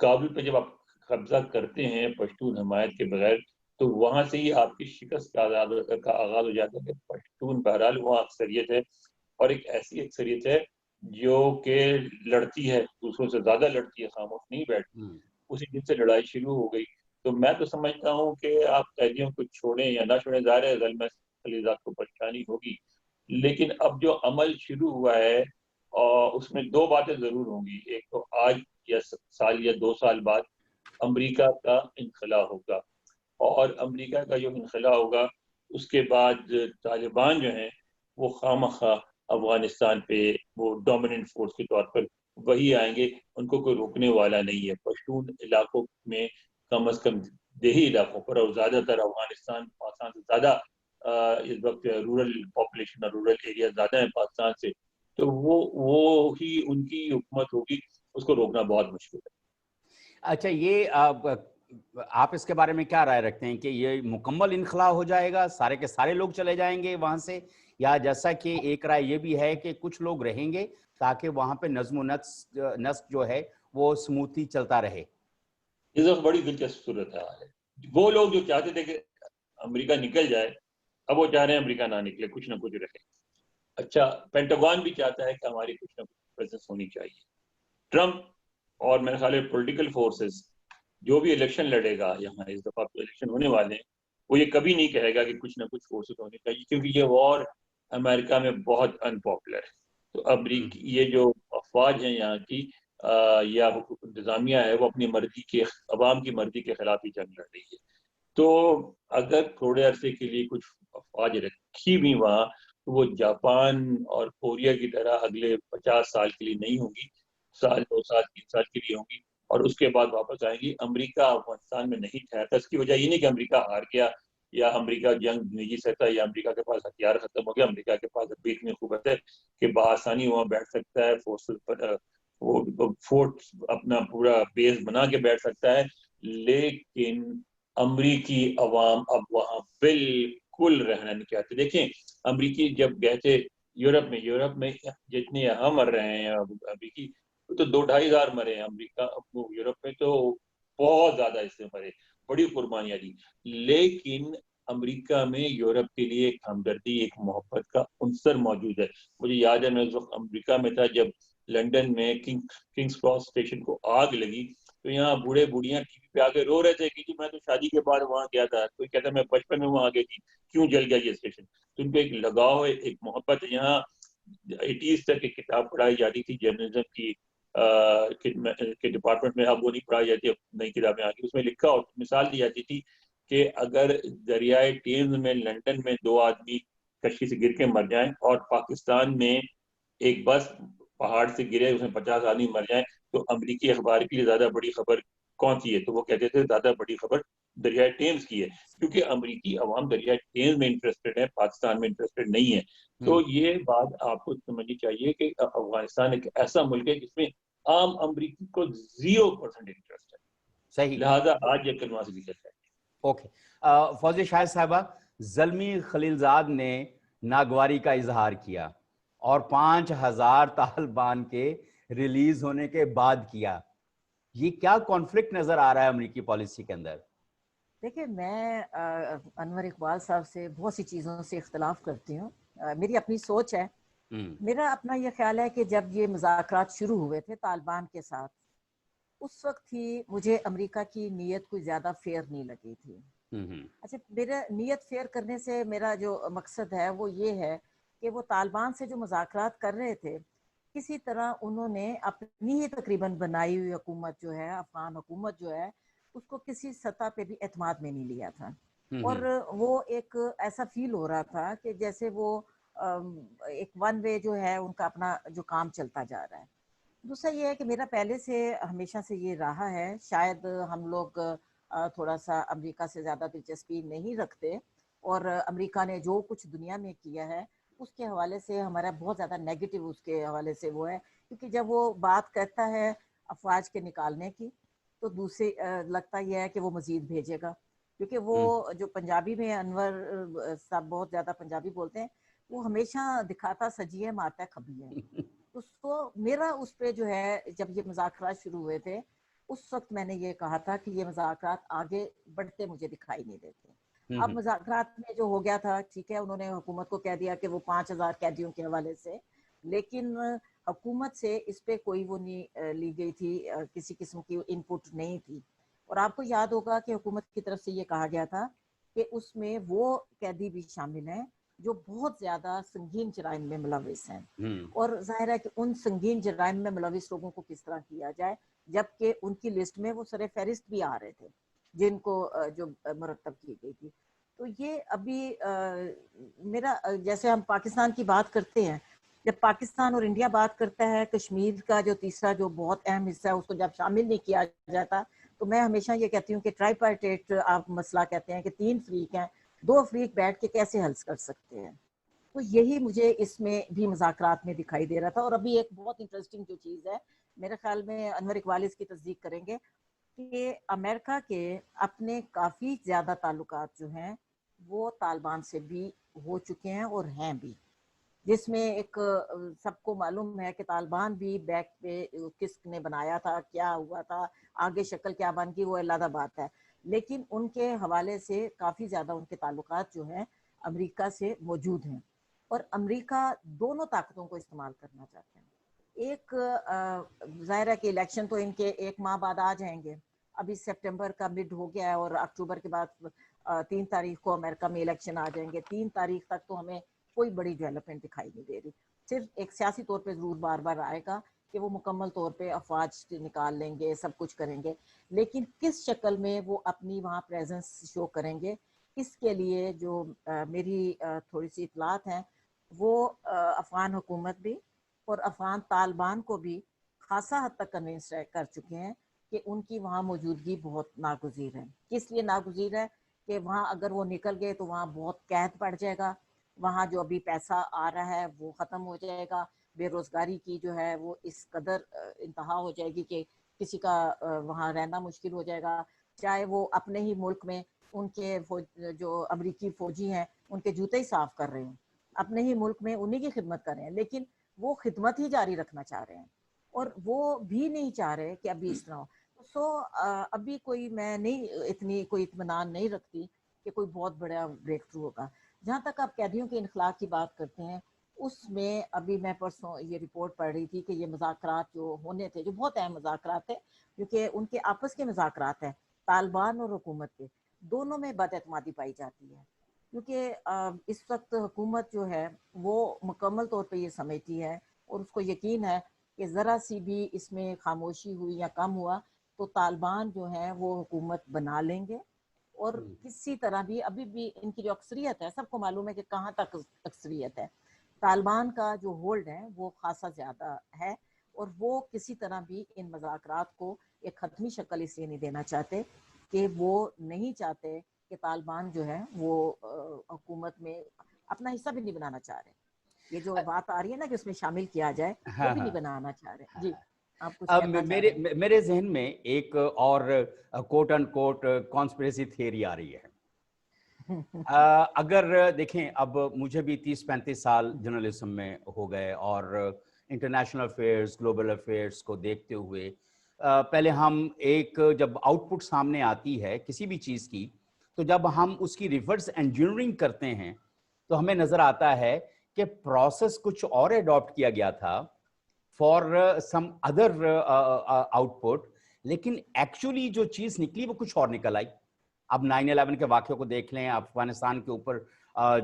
کابل پہ جب آپ قبضہ کرتے ہیں پشتون حمایت کے بغیر تو وہاں سے ہی آپ کی شکست کا آغاز ہو جاتا ہے کہ پشتون بہرحال وہاں اکثریت ہے، اور ایک ایسی اکثریت ہے جو کہ لڑتی ہے، دوسروں سے زیادہ لڑتی ہے، خاموش نہیں بیٹھتی. اسی دن سے لڑائی شروع ہو گئی. تو میں تو سمجھتا ہوں کہ آپ قیدیوں کو چھوڑیں یا نہ چھوڑیں، ظاہر ہے ظلم خلیل زاد کو پریشانی ہوگی، لیکن اب جو عمل شروع ہوا ہے اور اس میں دو باتیں ضرور ہوں گی. ایک تو آج یا سال یا 2 سال بعد امریکہ کا انخلا ہوگا، اور امریکہ کا جو انخلا ہوگا اس کے بعد طالبان جو ہیں وہ خواہ افغانستان پہ وہ ڈومیننٹ فورس کے طور پر وہی آئیں گے، ان کو کوئی روکنے والا نہیں ہے. پشتون علاقوں میں کم از کم دیہی علاقوں پر، اور زیادہ تر پاکستان سے زیادہ اس وقت رورل پاپولیشن اور رورل ایریا زیادہ ہیں پاکستان سے، تو وہ ہی ان کی حکومت ہوگی، اس کو روکنا بہت مشکل ہے. اچھا، یہ آپ اس کے بارے میں کیا رائے رکھتے ہیں کہ یہ مکمل انخلا ہو جائے گا، سارے کے سارے لوگ چلے جائیں گے وہاں سے، یا جیسا کہ ایک رائے یہ بھی ہے کہ کچھ لوگ رہیں گے تاکہ وہاں پہ نظم و نسق جو ہے وہ سموتھی چلتا رہے؟ اس وقت بڑی دلچسپ صورت ہے. وہ لوگ جو چاہتے تھے کہ امریکہ نکل جائے اب وہ چاہ رہے ہیں امریکہ نہ نکلے, کچھ نہ کچھ رہے. اچھا, پینٹاگون بھی چاہتا ہے کہ ہماری کچھ نہ کچھ پریزنس ہونی چاہیے. ٹرمپ اور میرے خیال ہے پولیٹیکل فورسز جو بھی الیکشن لڑے گا یہاں, اس دفعہ الیکشن ہونے والے ہیں, وہ یہ کبھی نہیں کہے گا کہ کچھ نہ کچھ فورسز ہونی چاہیے, کیونکہ یہ وار امریکہ میں بہت ان پاپولر ہے. تو امریکی یہ جو افواج ہیں یہاں کی یا انتظامیہ ہے, وہ اپنی مرضی کے, عوام کی مرضی کے خلاف ہی جنگ لڑ رہی ہے. تو اگر تھوڑے عرصے کے لیے کچھ افواج رکھی بھی وہاں, تو وہ جاپان اور کوریا کی طرح اگلے 50 سال کے لیے نہیں ہوں گی, 1 سال 2 سال 3 سال کے لیے ہوں گی, اور اس کے بعد واپس آئیں گی. امریکہ افغانستان میں نہیں ٹھہرتا. اس کی وجہ یہ نہیں کہ امریکہ ہار گیا یا امریکہ جنگ نہیں جیت سکتا یا امریکہ کے پاس ہتھیار ختم ہو گیا. امریکہ کے پاس ابھی اتنی قوت ہے کہ بآسانی وہاں بیٹھ سکتا ہے, فورسز پر وہ فورٹ اپنا پورا بیس بنا کے بیٹھ سکتا ہے. لیکن امریکی عوام اب وہاں بالکل رہنا نہیں چاہتے. دیکھیں امریکی جب گئے تھے یورپ میں جتنے یہاں مر رہے ہیں امریکی, تو 2-2.5 ہزار مرے ہیں. امریکہ یورپ میں تو بہت زیادہ اس سے مرے, بڑی قربانیاں دی. لیکن امریکہ میں یورپ کے لیے ایک ہمدردی, ایک محبت کا عنصر موجود ہے. مجھے یاد ہے میں اس وقت امریکہ میں تھا جب لنڈن میں کنگز کراس اسٹیشن کو آگ لگی, تو یہاں بوڑھے بوڑھیاں ٹی وی پہ آ کے رو رہے تھے کہ جی میں تو شادی کے بعد وہاں گیا تھا, کوئی کہتا میں بچپن میں وہاں گئی تھی, کیوں جل گیا یہ اسٹیشن. تو ان کو ایک لگاؤ ہے, ایک محبت ہے. یہاں 80s تک ایک کتاب پڑھائی جاتی تھی جرنلزم کی کے ڈپارٹمنٹ میں, اب وہ نہیں پڑھائی جاتی, اب نئی کتابیں آ گئی. اس میں لکھا اور مثال دی جاتی تھی کہ اگر دریائے ٹیمز میں لنڈن میں 2 آدمی کشتی سے گر کے مر جائیں اور پاکستان میں ایک بس پہاڑ سے گرے اس میں 50 آدمی مر جائیں, تو امریکی اخبار کے لیے زیادہ بڑی خبر کون سی ہے؟ تو وہ کہتے تھے زیادہ بڑی خبر دریائے ٹیمز کی ہے, کیونکہ امریکی عوام دریائے ٹیمز میں انٹرسٹڈ ہے, پاکستان میں انٹرسٹڈ نہیں ہے. تو یہ بات آپ کو سمجھنی چاہیے کہ افغانستان ایک ایسا ملک ہے جس میں عام امریکی کو 0% انٹرسٹ ہے. صحیح. لہٰذا آج یہ کلمہ سے دقت ہے. اوکے, فوزیہ شاہد صاحبہ, زلمی خلیلزاد نے ناگواری کا اظہار کیا اور 5000 طالبان کے ریلیز ہونے کے بعد کیا. یہ کیا کانفلکٹ نظر آ رہا ہے امریکی پالیسی کے اندر؟ دیکھیں میں انور اقبال صاحب سے بہت سی چیزوں سے اختلاف کرتی ہوں, میری اپنی سوچ ہے. میرا اپنا یہ خیال ہے کہ جب یہ مذاکرات شروع ہوئے تھے طالبان کے ساتھ, اس وقت ہی مجھے امریکہ کی نیت کوئی زیادہ فیئر نہیں لگی تھی. اچھا, میرا نیت فیئر کرنے سے میرا جو مقصد ہے وہ یہ ہے کہ وہ طالبان سے جو مذاکرات کر رہے تھے, کسی طرح انہوں نے اپنی ہی تقریباً بنائی ہوئی حکومت جو ہے, افغان حکومت جو ہے, اس کو کسی سطح پہ بھی اعتماد میں نہیں لیا تھا. اور وہ ایک ایسا فیل ہو رہا تھا کہ جیسے وہ ایک ون وے جو ہے ان کا اپنا جو کام چلتا جا رہا ہے. دوسرا یہ ہے کہ میرا پہلے سے ہمیشہ سے یہ رہا ہے, شاید ہم لوگ تھوڑا سا امریکہ سے زیادہ دلچسپی نہیں رکھتے, اور امریکہ نے جو کچھ دنیا میں کیا ہے اس کے حوالے سے ہمارا بہت زیادہ نیگیٹو اس کے حوالے سے وہ ہے, کیونکہ جب وہ بات کرتا ہے افواج کے نکالنے کی تو دوسرے لگتا یہ ہے کہ وہ مزید بھیجے گا, کیونکہ وہ جو پنجابی میں انور صاحب بہت زیادہ پنجابی بولتے ہیں, وہ ہمیشہ دکھاتا سجی ہے مارتا کھبی ہے. اس کو میرا اس پہ جو ہے, جب یہ مذاکرات شروع ہوئے تھے اس وقت میں نے یہ کہا تھا کہ یہ مذاکرات آگے بڑھتے مجھے دکھائی نہیں دیتے. اب مذاکرات میں جو ہو گیا تھا, ٹھیک ہے, انہوں نے حکومت کو کہہ دیا کہ وہ 5000 قیدیوں کے حوالے سے, لیکن حکومت سے اس پہ کوئی وہ نہیں لی گئی تھی, کسی قسم کی ان پٹ نہیں تھی. اور آپ کو یاد ہوگا کہ حکومت کی طرف سے یہ کہا گیا تھا کہ اس میں وہ قیدی بھی شامل ہیں جو بہت زیادہ سنگین جرائم میں ملوث ہیں, اور ظاہر ہے کہ ان سنگین جرائم میں ملوث لوگوں کو کس طرح کیا جائے, جبکہ ان کی لسٹ میں وہ سر فہرست بھی آ رہے تھے جن کو جو مرتب کی گئی تھی. تو یہ ابھی میرا, جیسے ہم پاکستان کی بات کرتے ہیں, جب پاکستان اور انڈیا بات کرتا ہے کشمیر کا جو تیسرا جو بہت اہم حصہ ہے اس کو جب شامل نہیں کیا جاتا, تو میں ہمیشہ یہ کہتی ہوں کہ ٹرائی پارٹیٹ آپ مسئلہ کہتے ہیں کہ 3 فریق ہیں, 2 فریق بیٹھ کے کیسے حل کر سکتے ہیں. تو یہی مجھے اس میں بھی مذاکرات میں دکھائی دے رہا تھا. اور ابھی ایک بہت انٹرسٹنگ جو چیز ہے, میرے خیال میں انور اقبال اس کی تصدیق کریں گے, کہ امریکہ کے اپنے کافی زیادہ تعلقات جو ہیں وہ طالبان سے بھی ہو چکے ہیں اور ہیں بھی. جس میں ایک سب کو معلوم ہے کہ طالبان بھی بیک پہ کس نے بنایا تھا، کیا ہوا تھا، آگے شکل کیا بن گئی وہ علیحدہ بات ہے، لیکن ان کے حوالے سے کافی زیادہ ان کے تعلقات جو ہیں امریکہ سے موجود ہیں، اور امریکہ دونوں طاقتوں کو استعمال کرنا چاہتے ہیں۔ ایک ظاہر ہے کہ الیکشن تو ان کے 1 ماہ بعد آ جائیں گے، ابھی سپٹمبر کا مڈ ہو گیا ہے اور اکتوبر کے بعد 3 تاریخ کو امریکہ میں الیکشن آ جائیں گے۔ 3 تاریخ تک تو ہمیں کوئی بڑی ڈیولپمنٹ دکھائی نہیں دے رہی، صرف ایک سیاسی طور پہ ضرور بار بار آئے گا کہ وہ مکمل طور پہ افواج نکال لیں گے، سب کچھ کریں گے، لیکن کس شکل میں وہ اپنی وہاں پریزنس شو کریں گے، اس کے لیے جو میری تھوڑی سی اطلاعات ہیں وہ افغان حکومت بھی اور افغان طالبان کو بھی خاصا حد تک کنونس کر چکے ہیں کہ ان کی وہاں موجودگی بہت ناگزیر ہے۔ کس لیے ناگزیر ہے؟ کہ وہاں اگر وہ نکل گئے تو وہاں بہت قحط پڑ جائے گا، وہاں جو ابھی پیسہ آ رہا ہے وہ ختم ہو جائے گا، بے روزگاری کی جو ہے وہ اس قدر انتہا ہو جائے گی کہ کسی کا وہاں رہنا مشکل ہو جائے گا، چاہے وہ اپنے ہی ملک میں ان کے جو امریکی فوجی ہیں ان کے جوتے ہی صاف کر رہے ہیں، اپنے ہی ملک میں انہی کی خدمت کر رہے ہیں، لیکن وہ خدمت ہی جاری رکھنا چاہ رہے ہیں اور وہ بھی نہیں چاہ رہے کہ ابھی اس طرح ہو۔ ابھی کوئی میں نہیں اتنی کوئی اطمینان نہیں رکھتی کہ کوئی بہت بڑا بریک تھرو ہوگا۔ جہاں تک آپ قیدیوں کے انخلاء کی بات کرتے ہیں، اس میں ابھی میں پرسوں یہ رپورٹ پڑھ رہی تھی کہ یہ مذاکرات جو ہونے تھے، جو بہت اہم مذاکرات تھے، کیونکہ ان کے آپس کے مذاکرات ہیں طالبان اور حکومت کے، دونوں میں بد اعتمادی پائی جاتی ہے، کیونکہ اس وقت حکومت جو ہے وہ مکمل طور پہ یہ سمجھتی ہے اور اس کو یقین ہے کہ ذرا سی بھی اس میں خاموشی ہوئی یا کم ہوا تو طالبان جو ہیں وہ حکومت بنا لیں گے، اور کسی طرح بھی ابھی بھی ان کی جو اکثریت ہے، سب کو معلوم ہے کہ کہاں تک اکثریت ہے، طالبان کا جو ہولڈ ہے وہ خاصا زیادہ ہے، اور وہ کسی طرح بھی ان مذاکرات کو ایک حتمی شکل اس لیے نہیں دینا چاہتے کہ وہ نہیں چاہتے کہ طالبان جو ہے وہ حکومت میں اپنا حصہ بھی نہیں بنانا چاہ رہے، یہ جو بات آ رہی ہے نا کہ اس میں شامل کیا جائے، وہ بھی نہیں بنانا چاہ رہے۔ جی آپ کچھ کہنا چاہ رہے ہیں؟ میرے ذہن میں ایک اور کوٹ ان کوٹ کانسپریسی تھیوری آ رہی ہے۔ اگر دیکھیں، اب مجھے بھی 30-35 سال جرنلزم میں ہو گئے اور انٹرنیشنل افیئرز، گلوبل افیئرز کو دیکھتے ہوئے پہلے ہم جب آؤٹ پٹ سامنے آتی ہے کسی بھی چیز کی، تو جب ہم اس کی ریورس انجینئرنگ کرتے ہیں تو ہمیں نظر آتا ہے کہ پروسیس کچھ اور اڈاپٹ کیا گیا تھا for some other out put, لیکن ایکچولی جو چیز نکلی وہ کچھ اور نکل آئی۔ اب 9/11 کے واقعے کو دیکھ لیں، افغانستان کے اوپر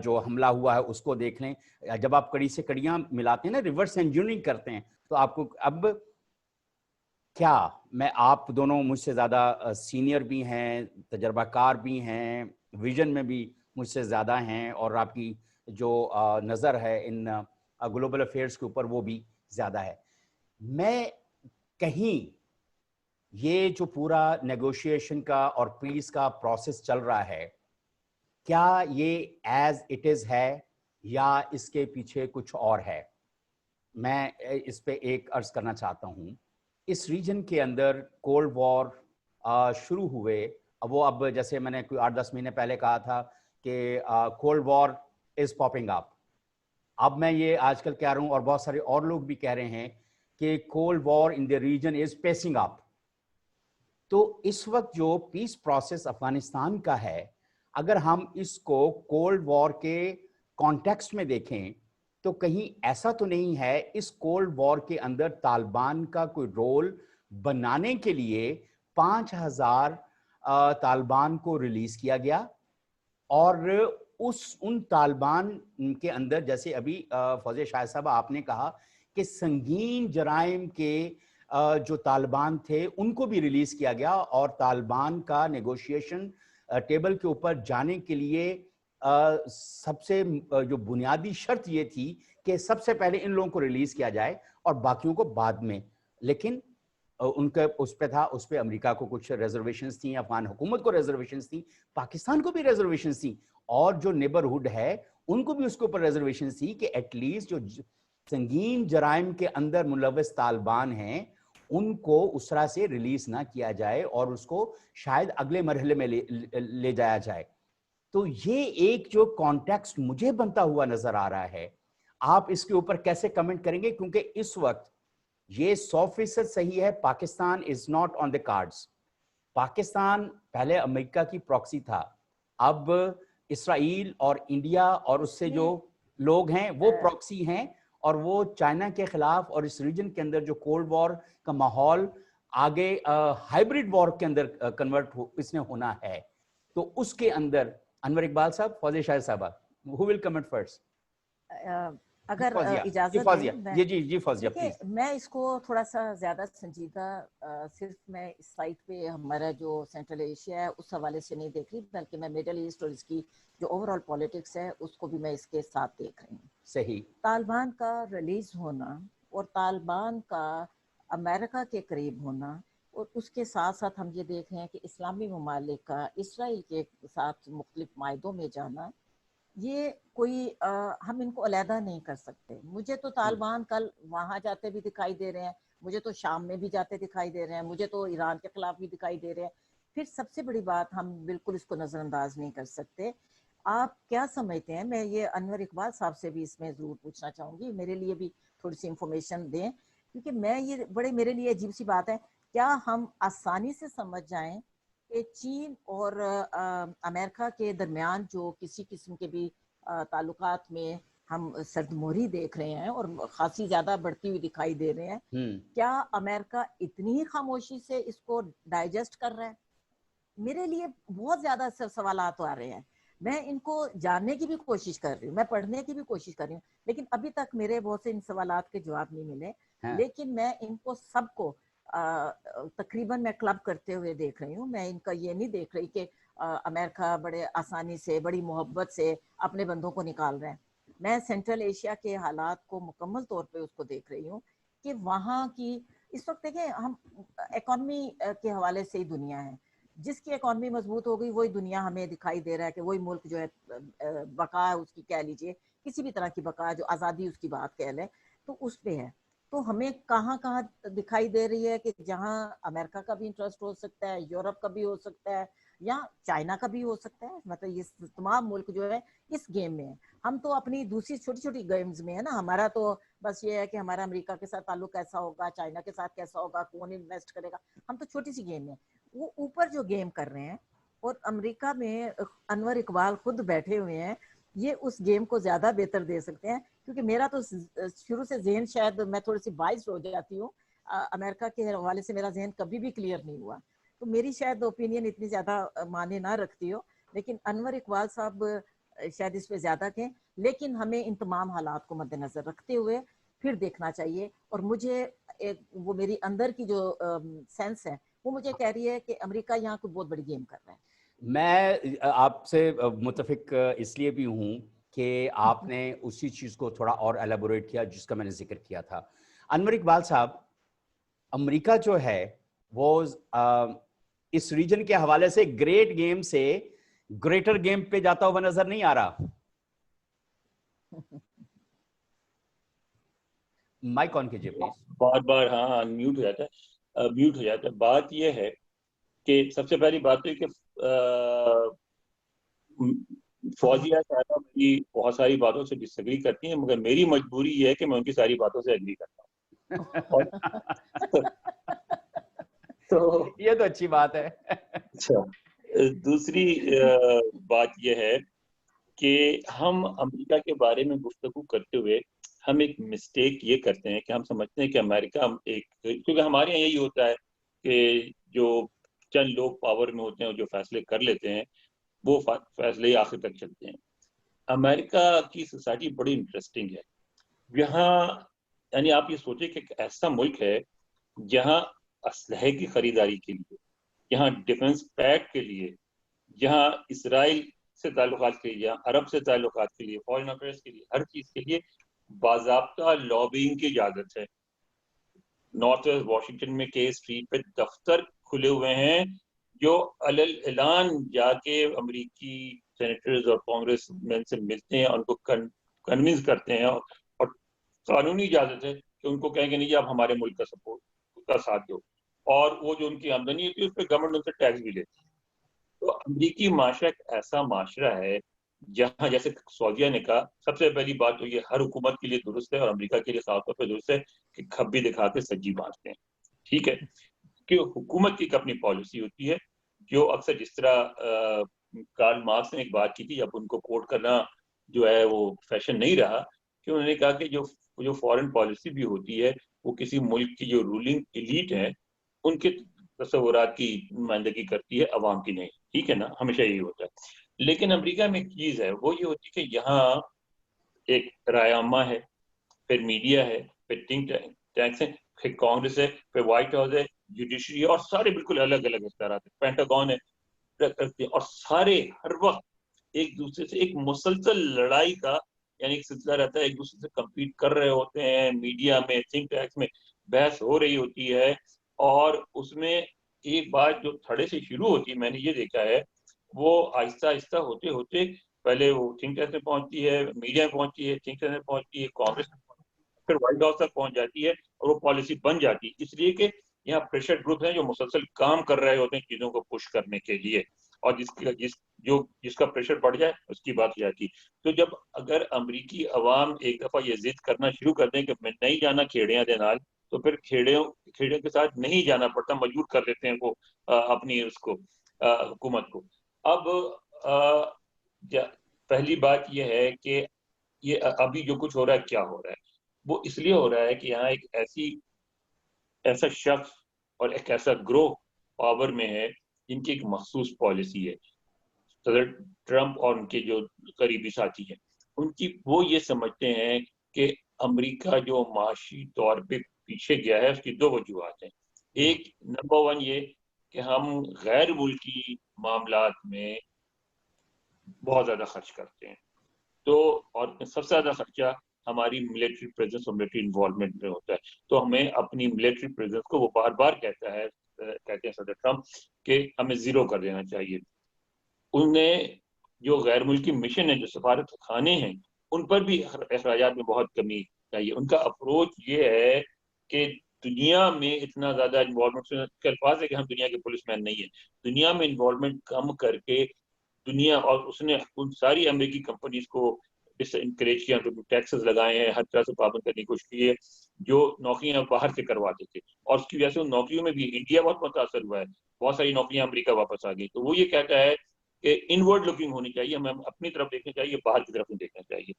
جو حملہ ہوا ہے اس کو دیکھ لیں، جب آپ کڑی سے کڑیاں ملاتے ہیں نا، ریورس انجینئرنگ کرتے ہیں، تو آپ کو اب کیا، میں آپ دونوں مجھ سے زیادہ سینئر بھی ہیں، تجربہ کار بھی ہیں، ویژن میں بھی مجھ سے زیادہ ہیں، اور آپ کی جو نظر ہے ان گلوبل افیئرز کے اوپر وہ بھی زیادہ ہے۔ میں کہیں یہ جو پورا نیگوشیشن کا اور پیس کا پروسیس چل رہا ہے، کیا یہ ایز اٹ از ہے یا اس کے پیچھے کچھ اور ہے؟ میں اس پہ ایک عرض کرنا چاہتا ہوں، اس ریجن کے اندر کولڈ وار شروع ہوئے، وہ اب جیسے میں نے کوئی 8-10 مہینے پہلے کہا تھا کہ کولڈ وار از پاپنگ اپ، اب میں یہ آج کل کہہ رہا ہوں اور بہت سارے اور لوگ بھی کہہ رہے ہیں کہ cold war in the region is pacing up. تو اس وقت جو پیس پروسیس افغانستان کا ہے، اگر ہم اس کو کولڈ وار کے کانٹیکسٹ میں دیکھیں تو کہیں ایسا تو نہیں ہے اس کولڈ وار کے اندر طالبان کا کوئی رول بنانے کے لیے 5000 طالبان کو ریلیز کیا گیا، اور ان طالبان کے اندر جیسے ابھی فوزیہ شاہد صاحب آپ نے کہا کہ سنگین جرائم کے جو طالبان تھے ان کو بھی ریلیز کیا گیا، اور طالبان کا نیگوشیشن ٹیبل کے اوپر جانے کے لیے سب سے جو بنیادی شرط یہ تھی کہ سب سے پہلے ان لوگوں کو ریلیز کیا جائے اور باقیوں کو بعد میں، لیکن ان کا اس پہ تھا، اس پہ امریکہ کو کچھ ریزرویشنز تھیں، افغان حکومت کو ریزرویشنز تھیں، پاکستان کو بھی ریزرویشنز تھیں، اور جو نیبرہڈ ہے ان کو بھی اس کے اوپر ریزرویشنز تھی کہ ایٹ لیسٹ جو سنگین جرائم کے اندر ملوث طالبان ہیں ان کو اس طرح سے ریلیز نہ کیا جائے اور اس کو شاید اگلے مرحلے میں لے جایا جائے۔ تو یہ ایک جو کانٹیکسٹ مجھے بنتا ہوا نظر آ رہا ہے، آپ اس کے اوپر کیسے کمنٹ کریں گے؟ کیونکہ اس وقت یہ 100% صحیح ہے، Pakistan is not on the cards. Pakistan پہلے امریکہ کی پراکسی تھا، اب اسرائیل اور انڈیا اور اس سے جو لوگ ہیں وہ پراکسی ہیں، اور وہ چائنا کے خلاف اور اس ریجن کے اندر جو کولڈ وار کا ماحول آگے ہائبرڈ وار کے اندر کنورٹ اس نے ہونا ہے. تو اس کے اندر انور اقبال صاحب، فوزیہ شاہد صاحبہ، who will comment first؟ اگر اجازت دیں جی فوزیہ پلیز. میں اس کو تھوڑا سا زیادہ سنجیدہ صرف میں اس سائٹ پہ ہمارا جو سینٹرل ایشیا ہے اس حوالے سے نہیں دیکھ رہی، بلکہ میں میڈل ایسٹ اور اس کی جو اوور آل پالیٹکس ہے اس کو بھی میں اس کے ساتھ دیکھ رہی ہوں. صحیح. طالبان کا ریلیز ہونا اور طالبان کا امریکہ کے قریب ہونا، اور اس کے ساتھ ساتھ ہم یہ دیکھ رہے ہیں کہ اسلامی ممالک کا اسرائیل کے ساتھ مختلف معاہدوں میں جانا، یہ کوئی ہم ان کو علیحدہ نہیں کر سکتے. مجھے تو طالبان کل وہاں جاتے بھی دکھائی دے رہے ہیں، مجھے تو شام میں بھی جاتے دکھائی دے رہے ہیں، مجھے تو ایران کے خلاف بھی دکھائی دے رہے ہیں. پھر سب سے بڑی بات، ہم بالکل اس کو نظر انداز نہیں کر سکتے. آپ کیا سمجھتے ہیں؟ میں یہ انور اقبال صاحب سے بھی اس میں ضرور پوچھنا چاہوں گی، میرے لیے بھی تھوڑی سی انفارمیشن دیں، کیونکہ میں یہ بڑے میرے لیے عجیب سی بات ہے. کیا ہم آسانی سے سمجھ جائیں کہ چین اور امریکہ کے درمیان جو کسی قسم کے بھی تعلقات میں ہم سردموری دیکھ رہے ہیں اور خاصی زیادہ بڑھتی ہوئی دکھائی دے رہے ہیں، کیا امریکہ اتنی خاموشی سے اس کو ڈائجسٹ کر رہا ہے؟ میرے لیے بہت زیادہ سوالات آ رہے ہیں. میں ان کو جاننے کی بھی کوشش کر رہی ہوں، میں پڑھنے کی بھی کوشش کر رہی ہوں، لیکن ابھی تک میرے بہت سے ان سوالات کے جواب نہیں ملے. لیکن میں ان کو سب کو تقریباً میں کلب کرتے ہوئے دیکھ رہی ہوں. میں ان کا یہ نہیں دیکھ رہی کہ امریکہ بڑے آسانی سے بڑی محبت سے اپنے بندوں کو نکال رہے ہیں. میں سینٹرل ایشیا کے حالات کو مکمل طور پہ اس کو دیکھ رہی ہوں کہ وہاں کی اس وقت دیکھیں، ہم اکانومی کے حوالے سے ہی دنیا ہے، جس کی اکانومی مضبوط ہو گئی وہی دنیا ہمیں دکھائی دے رہا ہے کہ وہی ملک جو ہے بقا اس کی کہہ لیجیے، کسی بھی طرح کی بقا، جو آزادی اس کی بات کہہ لیں تو اس پہ ہے. تو ہمیں کہاں کہاں دکھائی دے رہی ہے کہ جہاں امریکہ کا بھی انٹرسٹ ہو سکتا ہے، یورپ کا بھی ہو سکتا ہے، یا چائنا کا بھی ہو سکتا ہے. مطلب یہ تمام ملک جو ہے اس گیم میں ہے. ہم تو اپنی دوسری چھوٹی چھوٹی گیمز میں ہے نا. ہمارا تو بس یہ ہے کہ ہمارا امریکہ کے ساتھ تعلق کیسا ہوگا، چائنا کے ساتھ کیسا ہوگا، کون انویسٹ کرے گا. ہم تو چھوٹی سی گیم میں، وہ اوپر جو گیم کر رہے ہیں. اور امریکہ میں انور اقبال خود بیٹھے ہوئے ہیں، یہ اس گیم کو زیادہ بہتر دے سکتے ہیں. کیونکہ میرا تو شروع سے ذہن، شاید میں تھوڑی سی باعث ہو جاتی ہوں، امریکہ کے حوالے سے میرا ذہن کبھی بھی کلیئر نہیں ہوا، تو میری شاید اوپینین اتنی زیادہ معنی نہ رکھتی ہو. لیکن انور اقبال صاحب شاید اس پہ زیادہ کہیں. لیکن ہمیں ان تمام حالات کو مد نظر رکھتے ہوئے پھر دیکھنا چاہیے. اور مجھے وہ میری اندر کی جو سینس ہے وہ مجھے کہہ رہی ہے کہ امریکہ یہاں کوئی بہت بڑی گیم کر رہا ہے. میں آپ سے متفق اس لیے بھی ہوں کہ آپ نے اسی چیز کو تھوڑا اور ایلیبوریٹ کیا جس کا میں نے ذکر کیا تھا. انور اقبال صاحب، امریکہ جو ہے وہ اس ریجن کے حوالے سے گریٹ گیم سے گریٹر گیم پہ جاتا ہوا نظر نہیں آ رہا. مائک آن کیجئے پلیز. بار بار ہاں میوٹ ہو جاتا ہے. بات یہ ہے کہ سب سے پہلی بات ہے کہ فوزیہ صاحبہ کی بہت ساری باتوں سے ڈس ایگری کرتی ہیں، مگر میری مجبوری یہ ہے کہ میں ان کی ساری باتوں سے ایگری کرتا ہوں. تو یہ تو اچھی بات ہے. اچھا، دوسری بات یہ ہے کہ ہم امریکہ کے بارے میں گفتگو کرتے ہوئے ہم ایک مسٹیک یہ کرتے ہیں کہ ہم سمجھتے ہیں کہ امریکہ کیونکہ ہمارے یہاں یہی ہوتا ہے کہ جو چند لوگ پاور میں ہوتے ہیں اور جو فیصلے کر لیتے ہیں وہ فیصلے آخر تک چلتے ہیں. امریکہ کی سوسائٹی بڑی انٹرسٹنگ ہے. یہاں یعنی آپ یہ سوچیں کہ ایک ایسا ملک ہے جہاں اسلحے کی خریداری کے لیے، یہاں ڈیفنس پیک کے لیے، یہاں اسرائیل سے تعلقات کے لیے، یہاں عرب سے تعلقات کے لیے، فارن افیئرس کے لیے، ہر چیز کے لیے باضابطہ لابینگ کی اجازت ہے. نارتھ ویسٹ واشنگٹن میں کے اسٹریٹ پہ دفتر کھلے ہوئے ہیں جو اعلان جا کے امریکی سینیٹرز اور کانگریس مین سے ملتے ہیں، ان کو کنونس کرتے ہیں اور قانونی اجازت ہے کہ ان کو کہیں گے نہیں آپ ہمارے ملک کا سپورٹ کا ساتھ دو، اور وہ جو ان کی آمدنی ہوتی ہے اس پہ گورنمنٹ ان سے ٹیکس بھی لیتی ہے. تو امریکی معاشرہ ایک ایسا معاشرہ ہے جہاں جیسے سعودیہ نے کہا سب سے پہلی بات تو یہ ہر حکومت کے لیے درست ہے اور امریکہ کے لیے خاص طور پہ درست ہے کہ کھبی دکھا کے سجی مارتے ہیں. ٹھیک ہے کہ حکومت کی ایک اپنی پالیسی ہوتی ہے جو اکثر جس طرح کارل مارکس نے ایک بات کی تھی, اب ان کو کوٹ کرنا جو ہے وہ فیشن نہیں رہا, کہ انہوں نے کہا کہ جو فارن پالیسی بھی ہوتی ہے وہ کسی ملک کی جو رولنگ ایلیٹ ہے ان کے تصورات کی نمائندگی کرتی ہے, عوام کی نہیں. ٹھیک ہے نا, ہمیشہ یہی ہوتا ہے. لیکن امریکہ میں ایک چیز ہے وہ یہ ہوتی ہے کہ یہاں ایک رائے عامہ ہے, پھر میڈیا ہے, پھر تھنک ٹینکس ہیں, پھر کانگریس ہے, پھر وائٹ ہاؤس ہے, جوڈیشری ہے, اور سارے بالکل الگ الگ اختیارات ہیں, پینٹاگون ہے, اور سارے ہر وقت ایک دوسرے سے ایک مسلسل لڑائی کا یعنی ایک سلسلہ رہتا ہے, ایک دوسرے سے کمپیٹ کر رہے ہوتے ہیں. میڈیا میں, تھنک ٹینکس میں بحث ہو رہی ہوتی ہے, اور اس میں ایک بات جو تھڑے سے شروع ہوتی ہے, میں نے یہ دیکھا ہے, وہ آہستہ آہستہ ہوتے ہوتے پہلے وہ تھنک ٹینکس میں پہنچتی ہے, میڈیا میں پہنچتی ہے, تھنک ٹینکس میں پہنچتی ہے, کانگریس میں پہنچتی ہے, پھر وائٹ ہاؤس تک پہنچ جاتی ہے, اور وہ پالیسی بن جاتی ہے. اس لیے کہ یہاں پریشر گروپ ہیں جو مسلسل کام کر رہے ہوتے ہیں چیزوں کو پش کرنے کے لیے, اور جس کا پریشر بڑھ جائے اس کی بات ہو جاتی. تو جب اگر امریکی عوام ایک دفعہ یہ ضد کرنا شروع کر دیں کہ میں نہیں جانا کھیڑیاں دے نال, تو پھر کھیڑیوں کے ساتھ نہیں جانا پڑتا, مجبور کر دیتے ہیں وہ اپنی اس کو حکومت کو. اب پہلی بات یہ ہے کہ یہ ابھی جو کچھ ہو رہا ہے کیا ہو رہا ہے, وہ اس لیے ہو رہا ہے کہ یہاں ایک ایسا شخص اور ایک ایسا گروہ پاور میں ہے جن کی ایک مخصوص پالیسی ہے. صدر ٹرمپ اور ان کے جو قریبی ساتھی ہیں ان کی وہ یہ سمجھتے ہیں کہ امریکہ جو معاشی طور پہ پیچھے گیا ہے اس کی دو وجوہات ہیں. ایک نمبر 1 یہ کہ ہم غیر ملکی معاملات میں بہت زیادہ خرچ کرتے ہیں, تو اور سب سے زیادہ خرچہ ہماری ملٹری پریزنس اور ملٹری انوالومنٹ میں ہوتا ہے. تو ہمیں اپنی ملٹری پریزنس کو وہ بار بار کہتے ہیں صدر ٹرمپ کہ ہمیں زیرو کر دینا چاہیے. انہیں جو غیر ملکی مشن ہے, جو سفارت خانے ہیں, ان پر بھی اخراجات میں بہت کمی چاہیے. ان کا اپروچ یہ ہے کہ دنیا میں اتنا زیادہ انوالومنٹ کے الفاظ ہے کہ ہم دنیا کے پولیس مین نہیں ہیں, دنیا میں انوالومنٹ کم کر کے دنیا, اور اس نے ان ساری امریکی کمپنیز کو انکریج کیا, ٹیکسز لگائے ہیں, ہر طرح سے پابند کرنے کی کوشش کی ہے, جو نوکریاں باہر سے کرواتے تھے, اور اس کی وجہ سے ان نوکریوں میں بھی انڈیا بہت متاثر ہوا ہے, بہت ساری نوکریاں امریکہ واپس آ گئی. تو وہ یہ کہتا ہے کہ انورڈ لوکنگ ہونی چاہیے, ہمیں اپنی طرف دیکھنا چاہیے, باہر کی طرف نہیں دیکھنا چاہیے.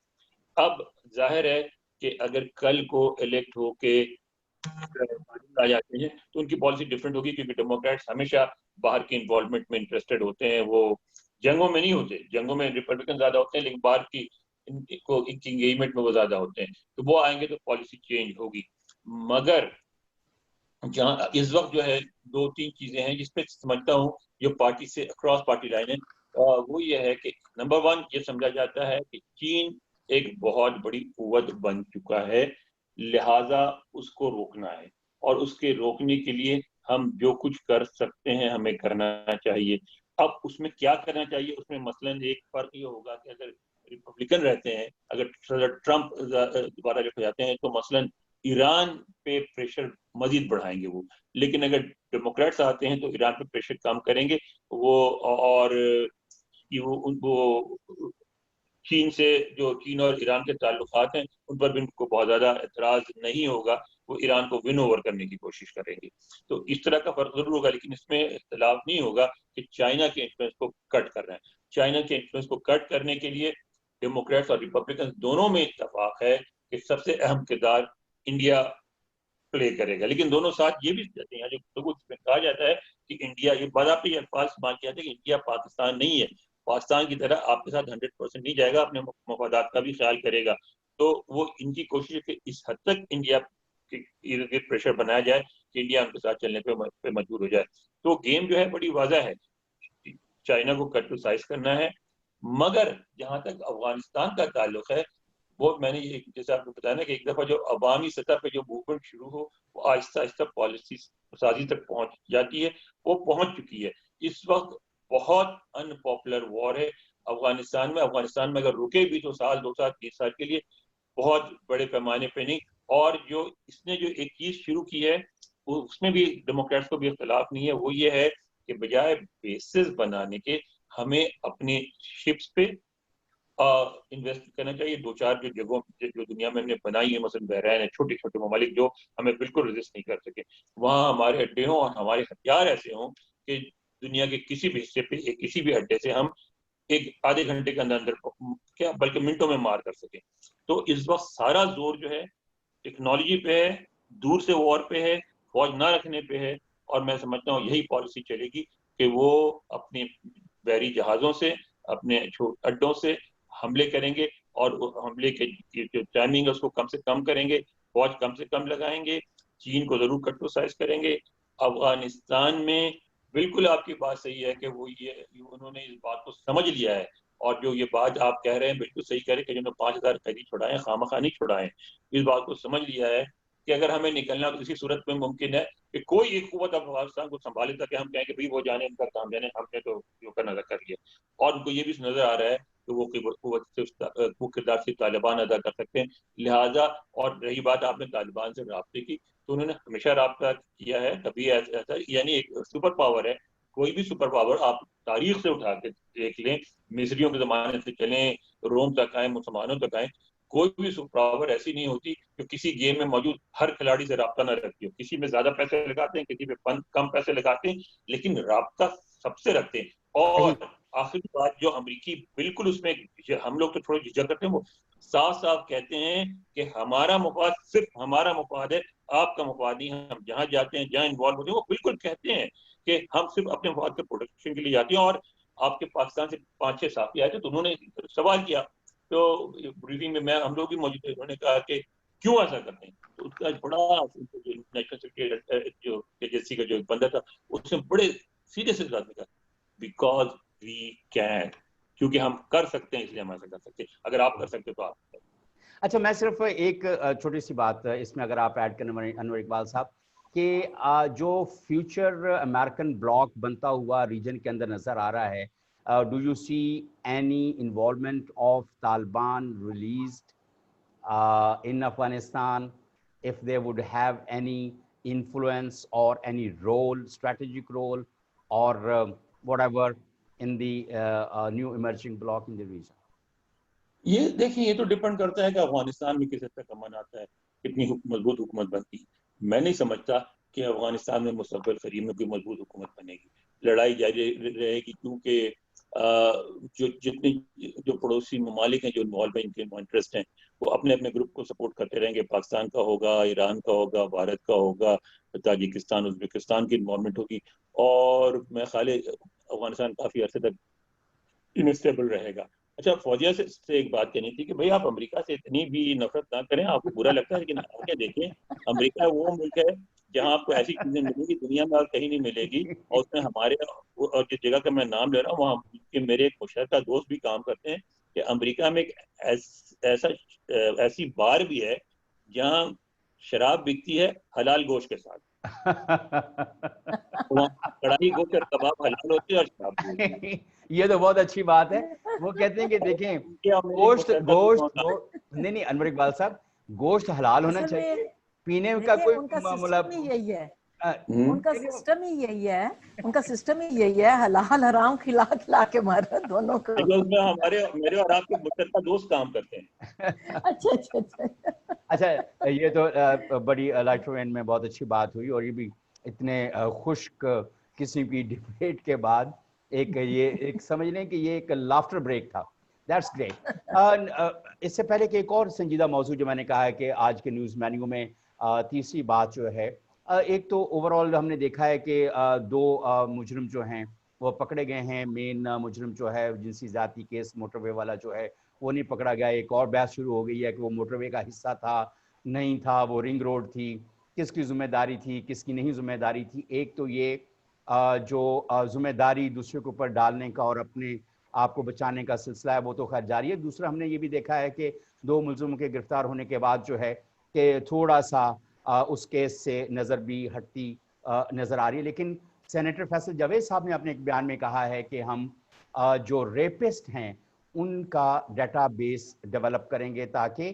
اب ظاہر ہے کہ اگر کل کو الیکٹ ہو کے آ جاتے ہیں تو ان کی پالیسی ڈفرینٹ ہوگی, کیونکہ ڈیموکریٹس ہمیشہ باہر کی انوالومنٹ میں انٹرسٹڈ ہوتے ہیں. وہ جنگوں میں نہیں ہوتے, جنگوں میں ریپبلکن زیادہ ہوتے ہیں, لیکن باہر کی انگیجمنٹ میں وہ زیادہ ہوتے ہیں. تو وہ آئیں گے تو پالیسی چینج ہوگی. مگر جہاں اس وقت جو ہے 2-3 چیزیں ہیں جس پہ سمجھتا ہوں جو پارٹی سے اکراس پارٹی لائن ہے, وہ یہ ہے کہ نمبر 1 یہ سمجھا جاتا ہے کہ چین ایک بہت بڑی قوت بن چکا ہے, لہذا اس کو روکنا ہے, اور اس کے روکنے کے لیے ہم جو کچھ کر سکتے ہیں ہمیں کرنا چاہیے. اب اس میں کیا کرنا چاہیے, اس میں مثلاً ایک فرق یہ ہوگا کہ اگر ریپبلکن رہتے ہیں, اگر صدر ٹرمپ دوبارہ لے جاتے ہیں تو مثلاً ایران پہ پریشر مزید بڑھائیں گے وہ, لیکن اگر ڈیموکریٹس آتے ہیں تو ایران پہ پریشر کم کریں گے وہ, اور چین سے جو چین اور ایران کے تعلقات ہیں ان پر بھی ان کو بہت زیادہ اعتراض نہیں ہوگا, وہ ایران کو ون اوور کرنے کی کوشش کریں گے. تو اس طرح کا فرق ضرور ہوگا, لیکن اس میں اختلاف نہیں ہوگا کہ چائنا کے انفلوئنس کو کٹ کر رہے ہیں. چائنا کے انفلوئنس کو کٹ کرنے کے لیے ڈیموکریٹس اور ریپبلکن دونوں میں اتفاق ہے کہ سب سے اہم کردار انڈیا پلے کرے گا. لیکن دونوں ساتھ یہ بھی کہتے ہیں, جو کہا جاتا ہے کہ انڈیا, یہ باضابطہ الفاظ مان کیا جاتا ہے کہ انڈیا پاکستان نہیں ہے, پاکستان کی طرح آپ کے ساتھ 100% نہیں جائے گا, اپنے مفادات کا بھی خیال کرے گا. تو وہ ان کی کوشش ہے کہ اس حد تک انڈیا کے ارد گرد پریشر بنایا جائے کہ انڈیا ان کے ساتھ چلنے پہ مجبور ہو جائے. تو گیم جو ہے بڑی واضح ہے, چائنا کو کرٹیسائز کرنا ہے. مگر جہاں تک افغانستان کا تعلق ہے, وہ میں نے یہ جیسے آپ کو بتایا نا کہ ایک دفعہ جو عوامی سطح پہ جو موومنٹ شروع ہو وہ آہستہ آہستہ پالیسی سازی تک پہنچ جاتی ہے, وہ پہنچ چکی ہے. اس وقت بہت ان پاپولر وار ہے افغانستان میں. افغانستان میں اگر رکے بھی تو 1 سال 2 سال 3 سال کے لیے, بہت بڑے پیمانے پہ نہیں. اور جو اس نے جو ایک چیز شروع کی ہے اس میں بھی ڈیموکریٹس کو بھی اختلاف نہیں ہے, وہ یہ ہے کہ بجائے بیسز بنانے کے ہمیں اپنے شپس پہ انویسٹ کرنا چاہیے. 2-4 جو جگہوں جو دنیا میں ہم نے بنائی ہے، مثلا بحرین ہے، چھوٹے چھوٹے ممالک جو ہمیں بالکل رجسٹ نہیں کر سکے، وہاں ہمارے اڈے ہوں اور ہمارے ہتھیار ایسے ہوں کہ دنیا کے کسی بھی حصے پہ کسی بھی اڈے سے ہم ایک آدھے گھنٹے کے اندر کیا بلکہ منٹوں میں مار کر سکیں. تو اس وقت سارا زور جو ہے ٹیکنالوجی پہ ہے، دور سے وار پہ ہے، فوج نہ رکھنے پہ ہے. اور میں سمجھتا ہوں یہی پالیسی چلے گی کہ وہ اپنے بحری جہازوں سے، اپنے اڈوں سے حملے کریں گے، اور حملے کے جو ٹائمنگ ہے اس کو کم سے کم کریں گے، فوج کم سے کم لگائیں گے، چین کو ضرور کرٹوسائز کریں گے. افغانستان میں بالکل آپ کی بات صحیح ہے کہ وہ یہ انہوں نے اس بات کو سمجھ لیا ہے. اور جو یہ بات آپ کہہ رہے ہیں بالکل صحیح کہہ رہے ہیں کہ جنہوں نے 5,000 قیدی چھڑائے، خواہ مخواہ نہیں چھڑائے، اس بات کو سمجھ لیا ہے کہ اگر ہمیں نکلنا تو اسی صورت میں ممکن ہے کہ کوئی ایک قوت افغانستان کو سنبھالے تھا کہ ہم کہیں کہ بھائی وہ جانے ان کا کام جانے، ہم نے تو جو کرنا تھا کر لیا. اور ان کو یہ بھی نظر آ رہا ہے کہ وہ کردار سے طالبان ادا کر سکتے ہیں. لہٰذا اور رہی بات آپ نے طالبان سے رابطے کی، تو انہوں نے ہمیشہ رابطہ کیا ہے. کبھی ایسا یعنی ایک سپر پاور ہے، کوئی بھی سپر پاور آپ تاریخ سے اٹھا کے دیکھ لیں، مصریوں کے زمانے سے چلیں، روم تک آئیں، مسلمانوں تک آئیں، کوئی بھی سپر پاور ایسی نہیں ہوتی جو کسی گیم میں موجود ہر کھلاڑی سے رابطہ نہ رکھتی ہو. کسی میں زیادہ پیسے لگاتے ہیں، کسی پہ کم پیسے لگاتے ہیں، لیکن رابطہ سب سے رکھتے ہیں. اور آخری بات جو امریکی بالکل اس میں ہم لوگ تو تھوڑے جھجک کرتے ہیں، وہ صاف صاف کہتے ہیں کہ ہمارا مفاد صرف ہمارا مفاد ہے، آپ کا مفاد نہیں. ہم جہاں جاتے ہیں، جہاں انوالو ہوتے ہیں، وہ بالکل کہتے ہیں کہ ہم صرف اپنے مفاد کے پروٹیکشن کے لیے جاتے ہیں. اور آپ کے پاکستان سے 5-6 صحافی آئے تھے تو انہوں نے سوال کیا، تو بریفنگ میں ہم لوگ بھی موجود تھے، انہوں نے کہا کہ کیوں ایسا کرتے ہیں. تو اس کا بڑا نیشنل سیکورٹی جو ایجنسی کا جو بندہ تھا، اس نے بڑے سیریس اس بات میں کہا بیکاز وی کین، کیونکہ ہم کر سکتے ہیں اس لیے ہم ایسا کر سکتے ہیں. اگر آپ کر سکتے تو آپ. اچھا، میں صرف ایک چھوٹی سی بات اس میں اگر آپ ایڈ کریں انور اقبال صاحب، کہ جو فیوچر امریکن بلاک بنتا ہوا ریجن کے اندر نظر آ رہا ہے، do you see any involvement of Taliban released in Afghanistan, if they would have any influence or any role, strategic role, or whatever in the new emerging bloc in the region? یہ دیکھیں، یہ تو depend کرتا ہے کہ افغانستان میں کس حد تک امن آتا ہے، کتنی مضبوط حکومت بنتی. میں نہیں سمجھتا کہ افغانستان میں مستقبل قریب میں کوئی مضبوط حکومت بنے گی. لڑائی جاری رہے گی، کیونکہ جو پڑوسی ممالک ہیں جو انوالو ہیں، ان کے انٹرسٹ ہیں، وہ اپنے اپنے گروپ کو سپورٹ کرتے رہیں گے. پاکستان کا ہوگا، ایران کا ہوگا، بھارت کا ہوگا، تاجکستان، ازبکستان کی انوالومنٹ ہوگی. اور میں خیال ہے افغانستان کافی عرصے تک انسٹیبل رہے گا. اچھا، فوجیہ سے ایک بات کہنی تھی کہ بھئی آپ امریکہ سے اتنی بھی نفرت نہ کریں، آپ کو برا لگتا ہے، لیکن آگے دیکھیں، امریکہ وہ ملک ہے جہاں آپ کو ایسی چیزیں ملیں گی دنیا میں اور کہیں نہیں ملے گی. اور اس میں ہمارے اور جس جگہ کا میں نام لے رہا ہوں وہاں کے میرے ایک مشترکہ دوست بھی کام کرتے ہیں کہ امریکہ میں ایک ایسی بار بھی ہے جہاں شراب بکتی ہے حلال گوشت کے ساتھ. کڑاہی گوشت اور کباب حلال ہوتے ہیں اور شراب بھی ہوتی ہے. یہ تو بہت اچھی بات ہے. وہ کہتے ہیں کہ دیکھیں گوشت نہیں انور اقبال صاحب، گوشت حلال ہونا چاہیے، پینے کا کوئی مطلب یہی ہے، ان کا سسٹم ہی یہی ہے، ان کا سسٹم ہی یہی ہے، حلال حرام کھلا کھلا کے مارا دونوں کو. میرے اور آپ کے مشترکہ دوست کام کرتے ہیں. اچھا، یہ تو بڑی لائٹ وین میں بہت اچھی بات ہوئی، اور یہ بھی اتنے خشک قسم کی ڈیبیٹ کے بعد ایک سمجھ لیں کہ یہ ایک لافٹر بریک تھا. That's great. اس سے پہلے کہ ایک اور سنجیدہ موضوع جو میں نے کہا ہے کہ آج کے نیوز مینیو میں تیسری بات جو ہے، ایک تو اوور آل ہم نے دیکھا ہے کہ 2 مجرم جو ہیں وہ پکڑے گئے ہیں. مین مجرم جو ہے جنسی زیادتی کیس موٹر وے والا جو ہے وہ نہیں پکڑا گیا. ایک اور بحث شروع ہو گئی ہے کہ وہ موٹر وے کا حصہ تھا نہیں تھا، وہ رنگ روڈ تھی، کس کی ذمہ داری تھی، کس کی نہیں ذمہ داری تھی. ایک تو یہ جو ذمہ داری دوسرے کے اوپر ڈالنے کا اور اپنے آپ کو بچانے کا سلسلہ ہے وہ تو خیر جاری ہے. دوسرا ہم نے یہ بھی دیکھا ہے کہ 2 ملزموں کے گرفتار ہونے کے بعد جو ہے کہ تھوڑا سا اس کیس سے نظر بھی ہٹتی نظر آ رہی ہے. لیکن سینیٹر فیصل جاوید صاحب نے اپنے ایک بیان میں کہا ہے کہ ہم جو ریپسٹ ہیں ان کا ڈیٹا بیس ڈیولپ کریں گے تاکہ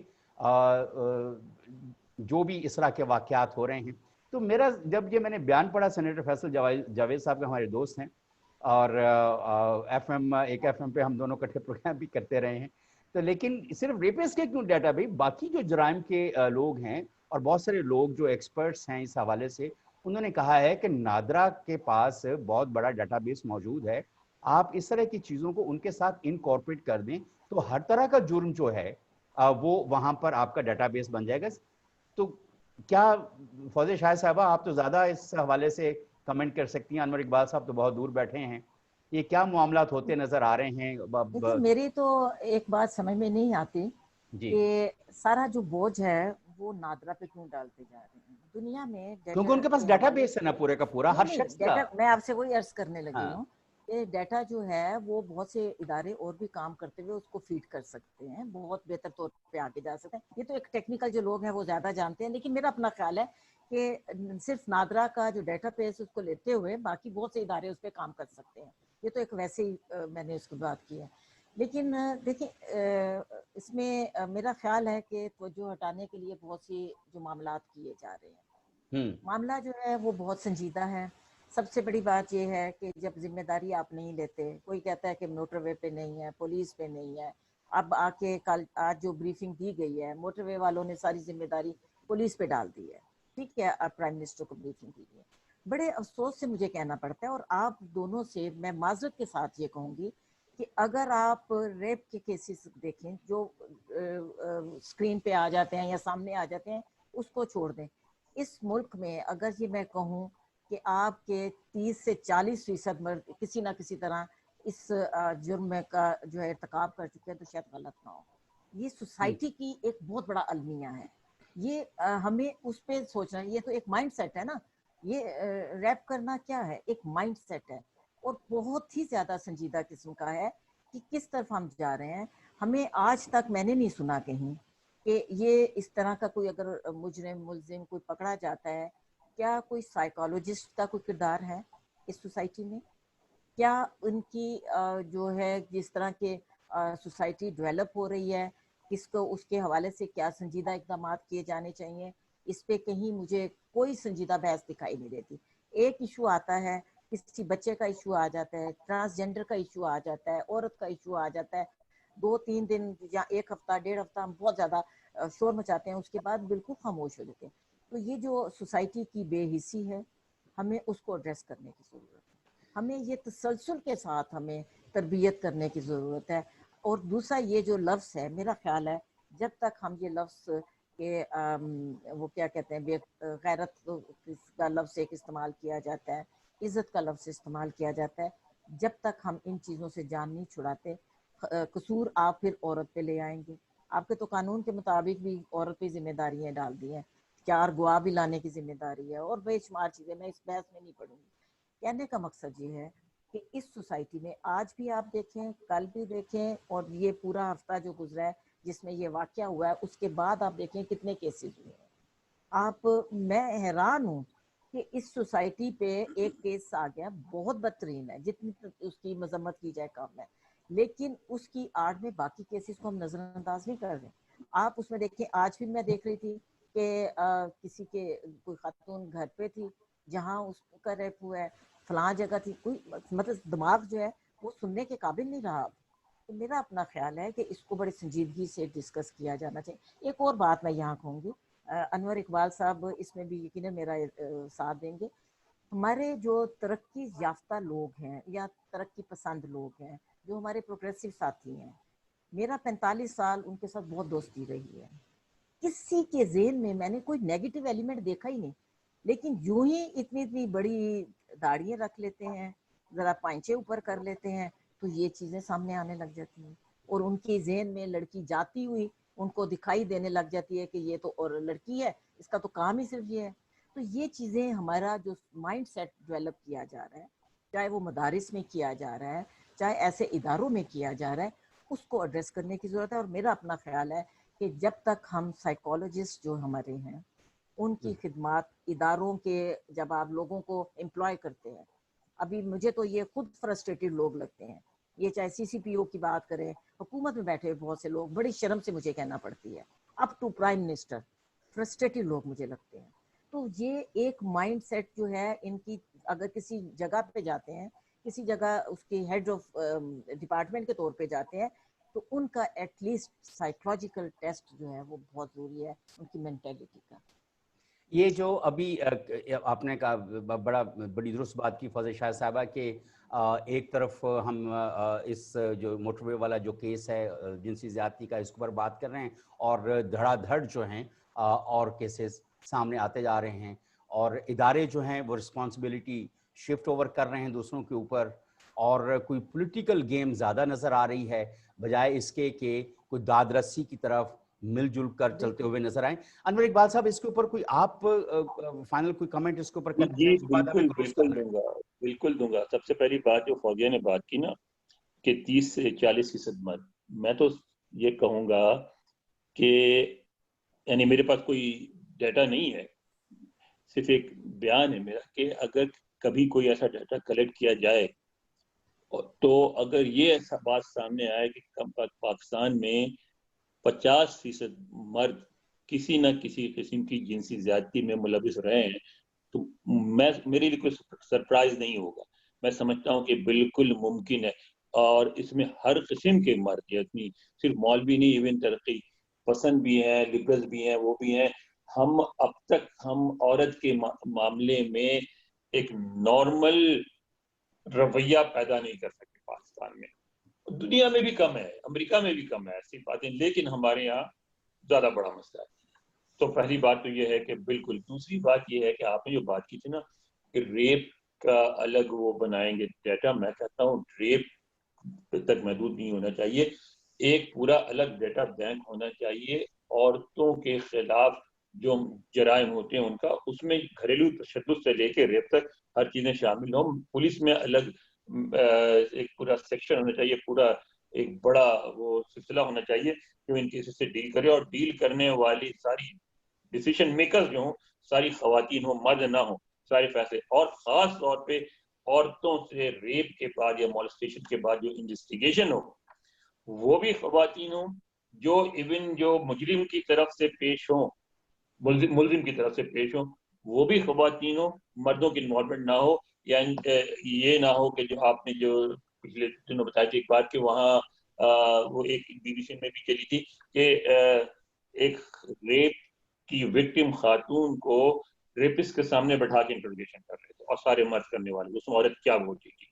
جو بھی اس طرح کے واقعات ہو رہے ہیں. تو میرا جب یہ میں نے بیان پڑھا، سینیٹر فیصل جاوید صاحب کے ہمارے دوست ہیں اور ایک ایف ایم پہ ہم دونوں کٹھے پروگرام بھی کرتے رہے ہیں، تو لیکن صرف ریپس کے کیوں ڈیٹا بھائی، باقی جو جرائم کے لوگ ہیں اور بہت سارے لوگ جو ایکسپرٹس ہیں اس حوالے سے، انہوں نے کہا ہے کہ نادرا کے پاس بہت بڑا ڈیٹا بیس موجود ہے. آپ اس طرح کی چیزوں کو ان کے ساتھ انکارپوریٹ کر دیں تو ہر طرح کا جرم جو ہے وہ وہاں پر آپ کا ڈیٹا بیس بن جائے گا. تو کیا فوزیہ شاہ صاحبہ آپ تو زیادہ اس حوالے سے کمنٹ کر سکتی ہیں، انور اقبال صاحب تو بہت دور بیٹھے ہیں، یہ کیا معاملات ہوتے نظر آ رہے ہیں؟ دیکھیں میری تو ایک بات سمجھ میں نہیں آتی جی، کہ سارا جو بوجھ ہے وہ نادرا پہ کیوں ڈالتے جا رہے ہیں دنیا میں کیونکہ ان کے پاس کے ڈیٹا حوالے بیس ہے نا پورے کا پورا ہر نہیں شخص کا. ڈیٹا میں آپ سے وہی عرض کرنے لگی ہاں ہوں کہ ڈیٹا جو ہے وہ بہت سے ادارے اور بھی کام کرتے ہوئے اس کو فیڈ کر سکتے ہیں، بہت بہتر طور پہ آگے جا سکتے ہیں. یہ تو ایک ٹیکنیکل جو لوگ ہیں وہ زیادہ جانتے ہیں، لیکن میرا اپنا خیال ہے کہ صرف نادرا کا جو ڈیٹا بیس اس کو لیتے ہوئے باقی بہت سے ادارے اس پہ کام کر سکتے ہیں. یہ تو ایک ویسے ہی میں نے اس کی بات کی ہے. لیکن دیکھیں اس میں میرا خیال ہے کہ توجہ ہٹانے کے لیے بہت سی جو معاملات کیے جا رہے ہیں. معاملہ جو ہے وہ بہت سنجیدہ ہے. سب سے بڑی بات یہ ہے کہ جب ذمہ داری آپ نہیں لیتے، کوئی کہتا ہے کہ موٹر وے پہ نہیں ہے، پولیس پہ نہیں ہے. اب آ کے کل آج جو بریفنگ دی گئی ہے، موٹر وے والوں نے ساری ذمہ داری پولیس پہ ڈال دی ہے. ٹھیک ہے، اب پرائم منسٹر کو بریفنگ دی ہے. بڑے افسوس سے مجھے کہنا پڑتا ہے، اور آپ دونوں سے میں معذرت کے ساتھ یہ کہوں گی کہ اگر آپ ریپ کے کیسز دیکھیں جو اسکرین پہ آ جاتے ہیں یا سامنے آ جاتے ہیں، اس کو چھوڑ دیں. اس ملک میں اگر یہ میں کہوں کہ آپ کے 30 سے 40% مرد کسی نہ کسی طرح اس جرم کا جو ہے ارتکاب کر چکے ہیں تو شاید غلط نہ ہو. یہ سوسائٹی کی ایک بہت بڑا المیہ ہے. یہ ہمیں اس پہ سوچنا ہے. یہ تو ایک مائنڈ سیٹ ہے نا. یہ ریپ کرنا کیا ہے؟ ایک مائنڈ سیٹ ہے اور بہت ہی زیادہ سنجیدہ قسم کا ہے کہ کس طرف ہم جا رہے ہیں. ہمیں آج تک میں نے نہیں سنا کہیں کہ یہ اس طرح کا کوئی اگر مجرم ملزم کوئی پکڑا جاتا ہے، کیا کوئی سائیکالوجسٹ کا کوئی کردار ہے اس سوسائٹی میں؟ کیا ان کی جو ہے جس طرح کے سوسائٹی ڈیولپ ہو رہی ہے، کس کو اس کے حوالے سے کیا سنجیدہ اقدامات کیے جانے چاہیے؟ اس پہ کہیں مجھے کوئی سنجیدہ بحث دکھائی نہیں دیتی. ایک ایشو آتا ہے، کسی بچے کا ایشو آ جاتا ہے، ٹرانسجینڈر کا ایشو آ جاتا ہے، عورت کا ایشو آ جاتا ہے. 2-3 دن یا ایک ہفتہ 1.5 ہفتہ ہم بہت زیادہ شور مچاتے ہیں، اس کے بعد بالکل خاموش ہو جاتے ہیں. تو یہ جو سوسائٹی کی بے حسی ہے، ہمیں اس کو ایڈریس کرنے کی ضرورت ہے. ہمیں یہ تسلسل کے ساتھ ہمیں تربیت کرنے کی ضرورت ہے. اور دوسرا یہ جو لفظ ہے، میرا خیال ہے جب تک ہم یہ لفظ کہ وہ کیا کہتے ہیں غیرت کا لفظ ایک استعمال کیا جاتا ہے، عزت کا لفظ استعمال کیا جاتا ہے، جب تک ہم ان چیزوں سے جان نہیں چھڑاتے، قصور آپ پھر عورت پہ لے آئیں گے. آپ کے تو قانون کے مطابق بھی عورت پہ ذمہ داریاں ڈال دی ہیں، 4 گواہ بھی لانے کی ذمہ داری ہے اور بے شمار چیزیں. میں اس بحث میں نہیں پڑوں گی. کہنے کا مقصد یہ ہے کہ اس سوسائٹی میں آج بھی آپ دیکھیں، کل بھی دیکھیں، اور یہ پورا ہفتہ جو گزرا ہے جس میں یہ واقعہ ہوا ہے اس کے بعد آپ دیکھیں کتنے کیسز ہوئے ہیں. میں حیران ہوں کہ اس سوسائٹی پہ ایک کیس آ گیا، بہت بدترین ہے، جتنی اس کی مذمت کی جائے کم ہے، لیکن اس کی آڑ میں باقی کیسز کو ہم نظر انداز نہیں کر رہے. آپ اس میں دیکھیں، آج بھی میں دیکھ رہی تھی کہ کسی کے کوئی خاتون گھر پہ تھی جہاں اس کا ریپ ہوا ہے، فلاں جگہ تھی. کوئی مطلب دماغ جو ہے وہ سننے کے قابل نہیں رہا. تو میرا اپنا خیال ہے کہ اس کو بڑی سنجیدگی سے ڈسکس کیا جانا چاہیے. ایک اور بات میں یہاں کہوں گی، انور اقبال صاحب اس میں بھی یقیناً میرا ساتھ دیں گے. ہمارے جو ترقی یافتہ لوگ ہیں یا ترقی پسند لوگ ہیں، جو ہمارے پروگریسو ساتھی ہیں، میرا 45 سال ان کے ساتھ بہت دوستی رہی ہے. کسی کے ذہن میں نے کوئی نیگیٹو ایلیمنٹ دیکھا ہی نہیں. لیکن یوں ہی اتنی بڑی داڑیاں رکھ لیتے ہیں، ذرا پائنچے اوپر کر لیتے ہیں تو یہ چیزیں سامنے آنے لگ جاتی ہیں. اور ان کی ذہن میں لڑکی جاتی ہوئی ان کو دکھائی دینے لگ جاتی ہے کہ یہ تو اور لڑکی ہے، اس کا تو کام ہی صرف یہ ہے. تو یہ چیزیں ہمارا جو مائنڈ سیٹ ڈیولپ کیا جا رہا ہے، چاہے وہ مدارس میں کیا جا رہا ہے، چاہے ایسے اداروں میں کیا جا رہا ہے، اس کو ایڈریس کرنے کی ضرورت ہے. اور میرا اپنا خیال ہے کہ جب تک ہم سائیکالوجسٹ جو ہمارے ہیں ان کی خدمات اداروں کے، جب آپ لوگوں کو امپلوائے کرتے ہیں، ابھی مجھے تو یہ خود فرسٹریٹڈ لوگ لگتے ہیں، یہ چاہے سی سی پی او کی بات کریں، حکومت میں بیٹھے بہت سے لوگ، بڑی شرم سے مجھے کہنا پڑتی ہے، up to prime minister, frustrated لوگ مجھے لگتے ہیں. تو یہ ایک مائنڈ سیٹ جو ہے ان کی، اگر کسی جگہ پہ جاتے ہیں، کسی جگہ اس کے ہیڈ آف ڈپارٹمنٹ کے طور پہ جاتے ہیں، تو ان کا ایٹ لیسٹ سائیکولوجیکل ٹیسٹ جو ہے وہ بہت ضروری ہے ان کی مینٹیلٹی کا. یہ جو ابھی آپ نے کہا بڑی درست بات کی فوزیہ شاہ صاحبہ کہ ایک طرف ہم اس جو موٹر وے والا جو کیس ہے جنسی زیادتی کا اس کے اوپر بات کر رہے ہیں اور دھڑا دھڑ جو ہیں اور کیسز سامنے آتے جا رہے ہیں اور ادارے جو ہیں وہ رسپانسبلٹی شفٹ اوور کر رہے ہیں دوسروں کے اوپر اور کوئی پولیٹیکل گیم زیادہ نظر آ رہی ہے بجائے اس کے کہ کوئی داد رسی کی طرف مل جل کر چلتے ہوئے نظر آئیں. انور اقبال صاحب اس کے اوپر کوئی آپ فائنل کوئی کمنٹ اس کے اوپر کرنا جی چاہیں؟ بالکل دوں گا. سب سے پہلی بات جو فوزیہ نے بات کی نا کہ 30 سے 40% مرد, میں تو یہ کہوں گا کہ یعنی میرے پاس کوئی ڈیٹا نہیں ہے, صرف ایک بیان ہے میرا کہ اگر کبھی کوئی ایسا ڈیٹا کلیکٹ کیا جائے تو اگر یہ ایسا بات سامنے آئے کہ پاکستان میں 50% مرد کسی نہ کسی قسم کی جنسی زیادتی میں ملوث رہے ہیں تو میرے لیے کوئی سرپرائز نہیں ہوگا. میں سمجھتا ہوں کہ بالکل ممکن ہے اور اس میں ہر قسم کے مرد یعنی صرف مولوی نہیں, ایون ترقی پسند بھی ہیں, لبرل بھی ہیں, وہ بھی ہیں. ہم اب تک ہم عورت کے معاملے میں ایک نارمل رویہ پیدا نہیں کر سکتے پاکستان میں. دنیا میں بھی کم ہے, امریکہ میں بھی کم ہے ایسی باتیں, لیکن ہمارے یہاں زیادہ بڑا مسئلہ ہے. تو پہلی بات تو یہ ہے کہ بالکل. دوسری بات یہ ہے کہ آپ نے جو بات کی تھی نا کہ ریپ کا الگ وہ بنائیں گے ڈیٹا, میں کہتا ہوں ریپ تک محدود نہیں ہونا چاہیے, ایک پورا الگ ڈیٹا بینک ہونا چاہیے عورتوں کے خلاف جو جرائم ہوتے ہیں ان کا, اس میں گھریلو تشدد سے لے کے ریپ تک ہر چیزیں شامل ہوں. پولیس میں الگ ایک پورا سیکشن ہونا چاہیے, پورا ایک بڑا وہ سلسلہ ہونا چاہیے جو ان کیسز سے ڈیل کرے, اور ڈیل کرنے والی ساری ڈیسیشن میکرز جو ہوں ساری خواتین ہوں, مرد نہ ہوں, سارے فیصلے. اور خاص طور پہ عورتوں سے ریپ کے بعد یا مولسٹیشن کے بعد جو انویسٹیگیشن ہو وہ بھی خواتین ہوں, جو ایون جو مجرم کی طرف سے پیش ہوں, ملزم کی طرف سے پیش ہوں, وہ بھی خواتین ہوں, مردوں کی انوالومنٹ نہ ہو. یا یہ نہ ہو کہ جو آپ نے جو پچھلے دنوں بتایا تھی ایک بات کہ وہاں وہ ایک بی بی سی میں بھی چلی تھی کہ ایک ریپ کی وکٹم خاتون کو ریپسٹ کے سامنے بٹھا کے انٹروگیشن کر رہے تھے اور سارے مرد کرنے والے, اس میں عورت کیا بولتی تھی.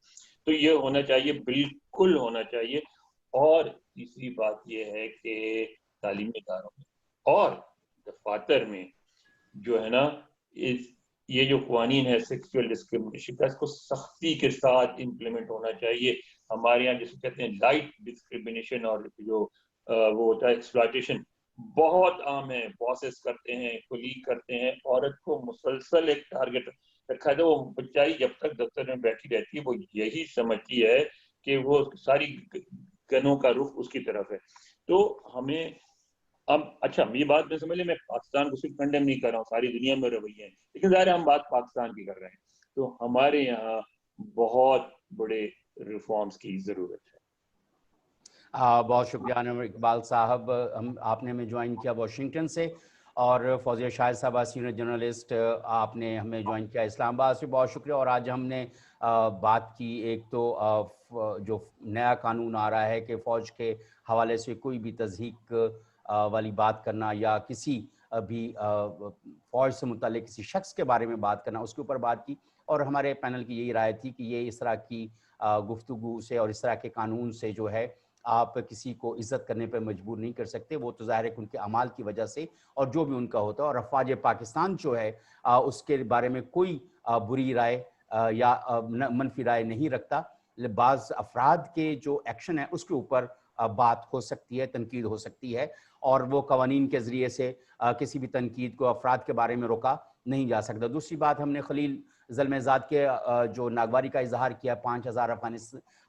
تو یہ ہونا چاہیے, بالکل ہونا چاہیے. اور تیسری بات یہ ہے کہ تعلیمی اداروں میں اور دفاتر میں جو ہے نا یہ جو قوانین ہے سیکسول ڈسکریمنیشن کا, اس کو سختی کے ساتھ امپلیمنٹ ہونا چاہیے. ہمارے یہاں جسے کہتے ہیں لائٹ ڈسکریمنیشن اور جو وہ ہوتا ہے ایکسپلائٹیشن بہت عام ہے. باسز کرتے ہیں, کولیگ کرتے ہیں, عورت کو مسلسل ایک ٹارگٹ رکھا ہے. وہ بچائی جب تک دفتر میں بیٹھی رہتی ہے وہ یہی سمجھتی ہے کہ وہ ساری گنوں کا رخ اس کی طرف ہے. تو ہمیں اب اچھا یہ بات میں سمجھ لیں, میں پاکستان کو صرف کنڈیم نہیں کر رہا ہوں, ساری دنیا میں رویے ہیں, لیکن ظاہر ہم بات پاکستان کی کر رہے ہیں. تو ہمارے یہاں بہت بڑے ریفارمز کی ضرورت ہے. بہت شکریہ انور اقبال صاحب, آپ نے ہمیں جوائن کیا واشنگٹن سے, اور فوزیہ شاہ صاحبہ سینئر جرنلسٹ آپ نے ہمیں جوائن کیا اسلام آباد سے, بہت شکریہ. اور آج ہم نے بات کی ایک تو جو نیا قانون آ رہا ہے کہ فوج کے حوالے سے کوئی بھی تضحیک والی بات کرنا یا کسی بھی فوج سے متعلق کسی شخص کے بارے میں بات کرنا, اس کے اوپر بات کی. اور ہمارے پینل کی یہی رائے تھی کہ یہ اس طرح کی گفتگو سے اور اس طرح کے قانون سے جو ہے آپ کسی کو عزت کرنے پہ مجبور نہیں کر سکتے. وہ تو ظاہر ہے کہ ان کے اعمال کی وجہ سے اور جو بھی ان کا ہوتا ہے, اور افواج پاکستان جو ہے اس کے بارے میں کوئی بری رائے یا منفی رائے نہیں رکھتا. بعض افراد کے جو ایکشن ہے اس کے اوپر بات ہو سکتی ہے, تنقید ہو سکتی ہے, اور وہ قوانین کے ذریعے سے کسی بھی تنقید کو افراد کے بارے میں روکا نہیں جا سکتا. دوسری بات, ہم نے خلیل ظلم زاد کے جو ناگواری کا اظہار کیا 5000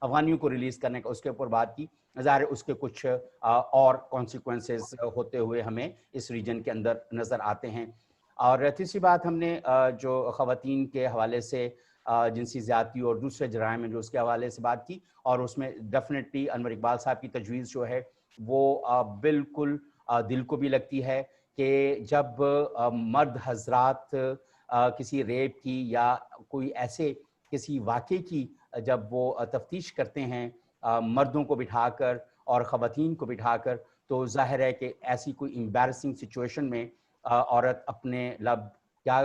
افغانیوں کو ریلیز کرنے کا, اس کے اوپر بات کی. ظاہر اس کے کچھ اور کانسیکوینسز ہوتے ہوئے ہمیں اس ریجن کے اندر نظر آتے ہیں. اور تیسری بات, ہم نے جو خواتین کے حوالے سے جنسی زیادتی اور دوسرے جرائم ہیں جو اس کے حوالے سے بات کی, اور اس میں ڈیفینیٹلی انور اقبال صاحب کی تجویز جو ہے وہ بالکل دل کو بھی لگتی ہے کہ جب مرد حضرات کسی ریپ کی یا کوئی ایسے کسی واقعے کی جب وہ تفتیش کرتے ہیں مردوں کو بٹھا کر اور خواتین کو بٹھا کر، تو ظاہر ہے کہ ایسی کوئی امبیرسنگ سچویشن میں عورت اپنے لب کیا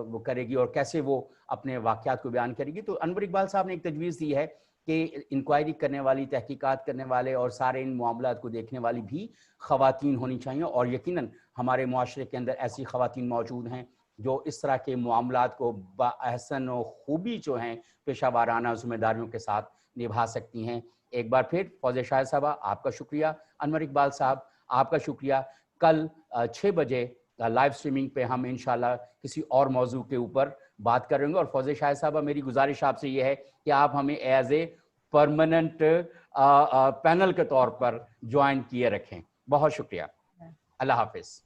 وہ کرے گی اور کیسے وہ اپنے واقعات کو بیان کرے گی. تو انور اقبال صاحب نے ایک تجویز دی ہے کہ انکوائری کرنے والی، تحقیقات کرنے والے اور سارے ان معاملات کو دیکھنے والی بھی خواتین ہونی چاہیے، اور یقیناً ہمارے معاشرے کے اندر ایسی خواتین موجود ہیں جو اس طرح کے معاملات کو باحسن و خوبی جو ہیں پیشہ وارانہ ذمہ داریوں کے ساتھ نبھا سکتی ہیں. ایک بار پھر فوزیہ شاہد صاحبہ آپ کا شکریہ، انور اقبال صاحب آپ کا شکریہ. کل 6 بجے لائیو سٹریمنگ پہ ہم انشاءاللہ کسی اور موضوع کے اوپر بات کریں گے. اور فوزیہ شاہد صاحبہ میری گزارش آپ سے یہ ہے کہ آپ ہمیں ایز اے پرماننٹ پینل کے طور پر جوائن کیے رکھیں. بہت شکریہ. اللہ حافظ.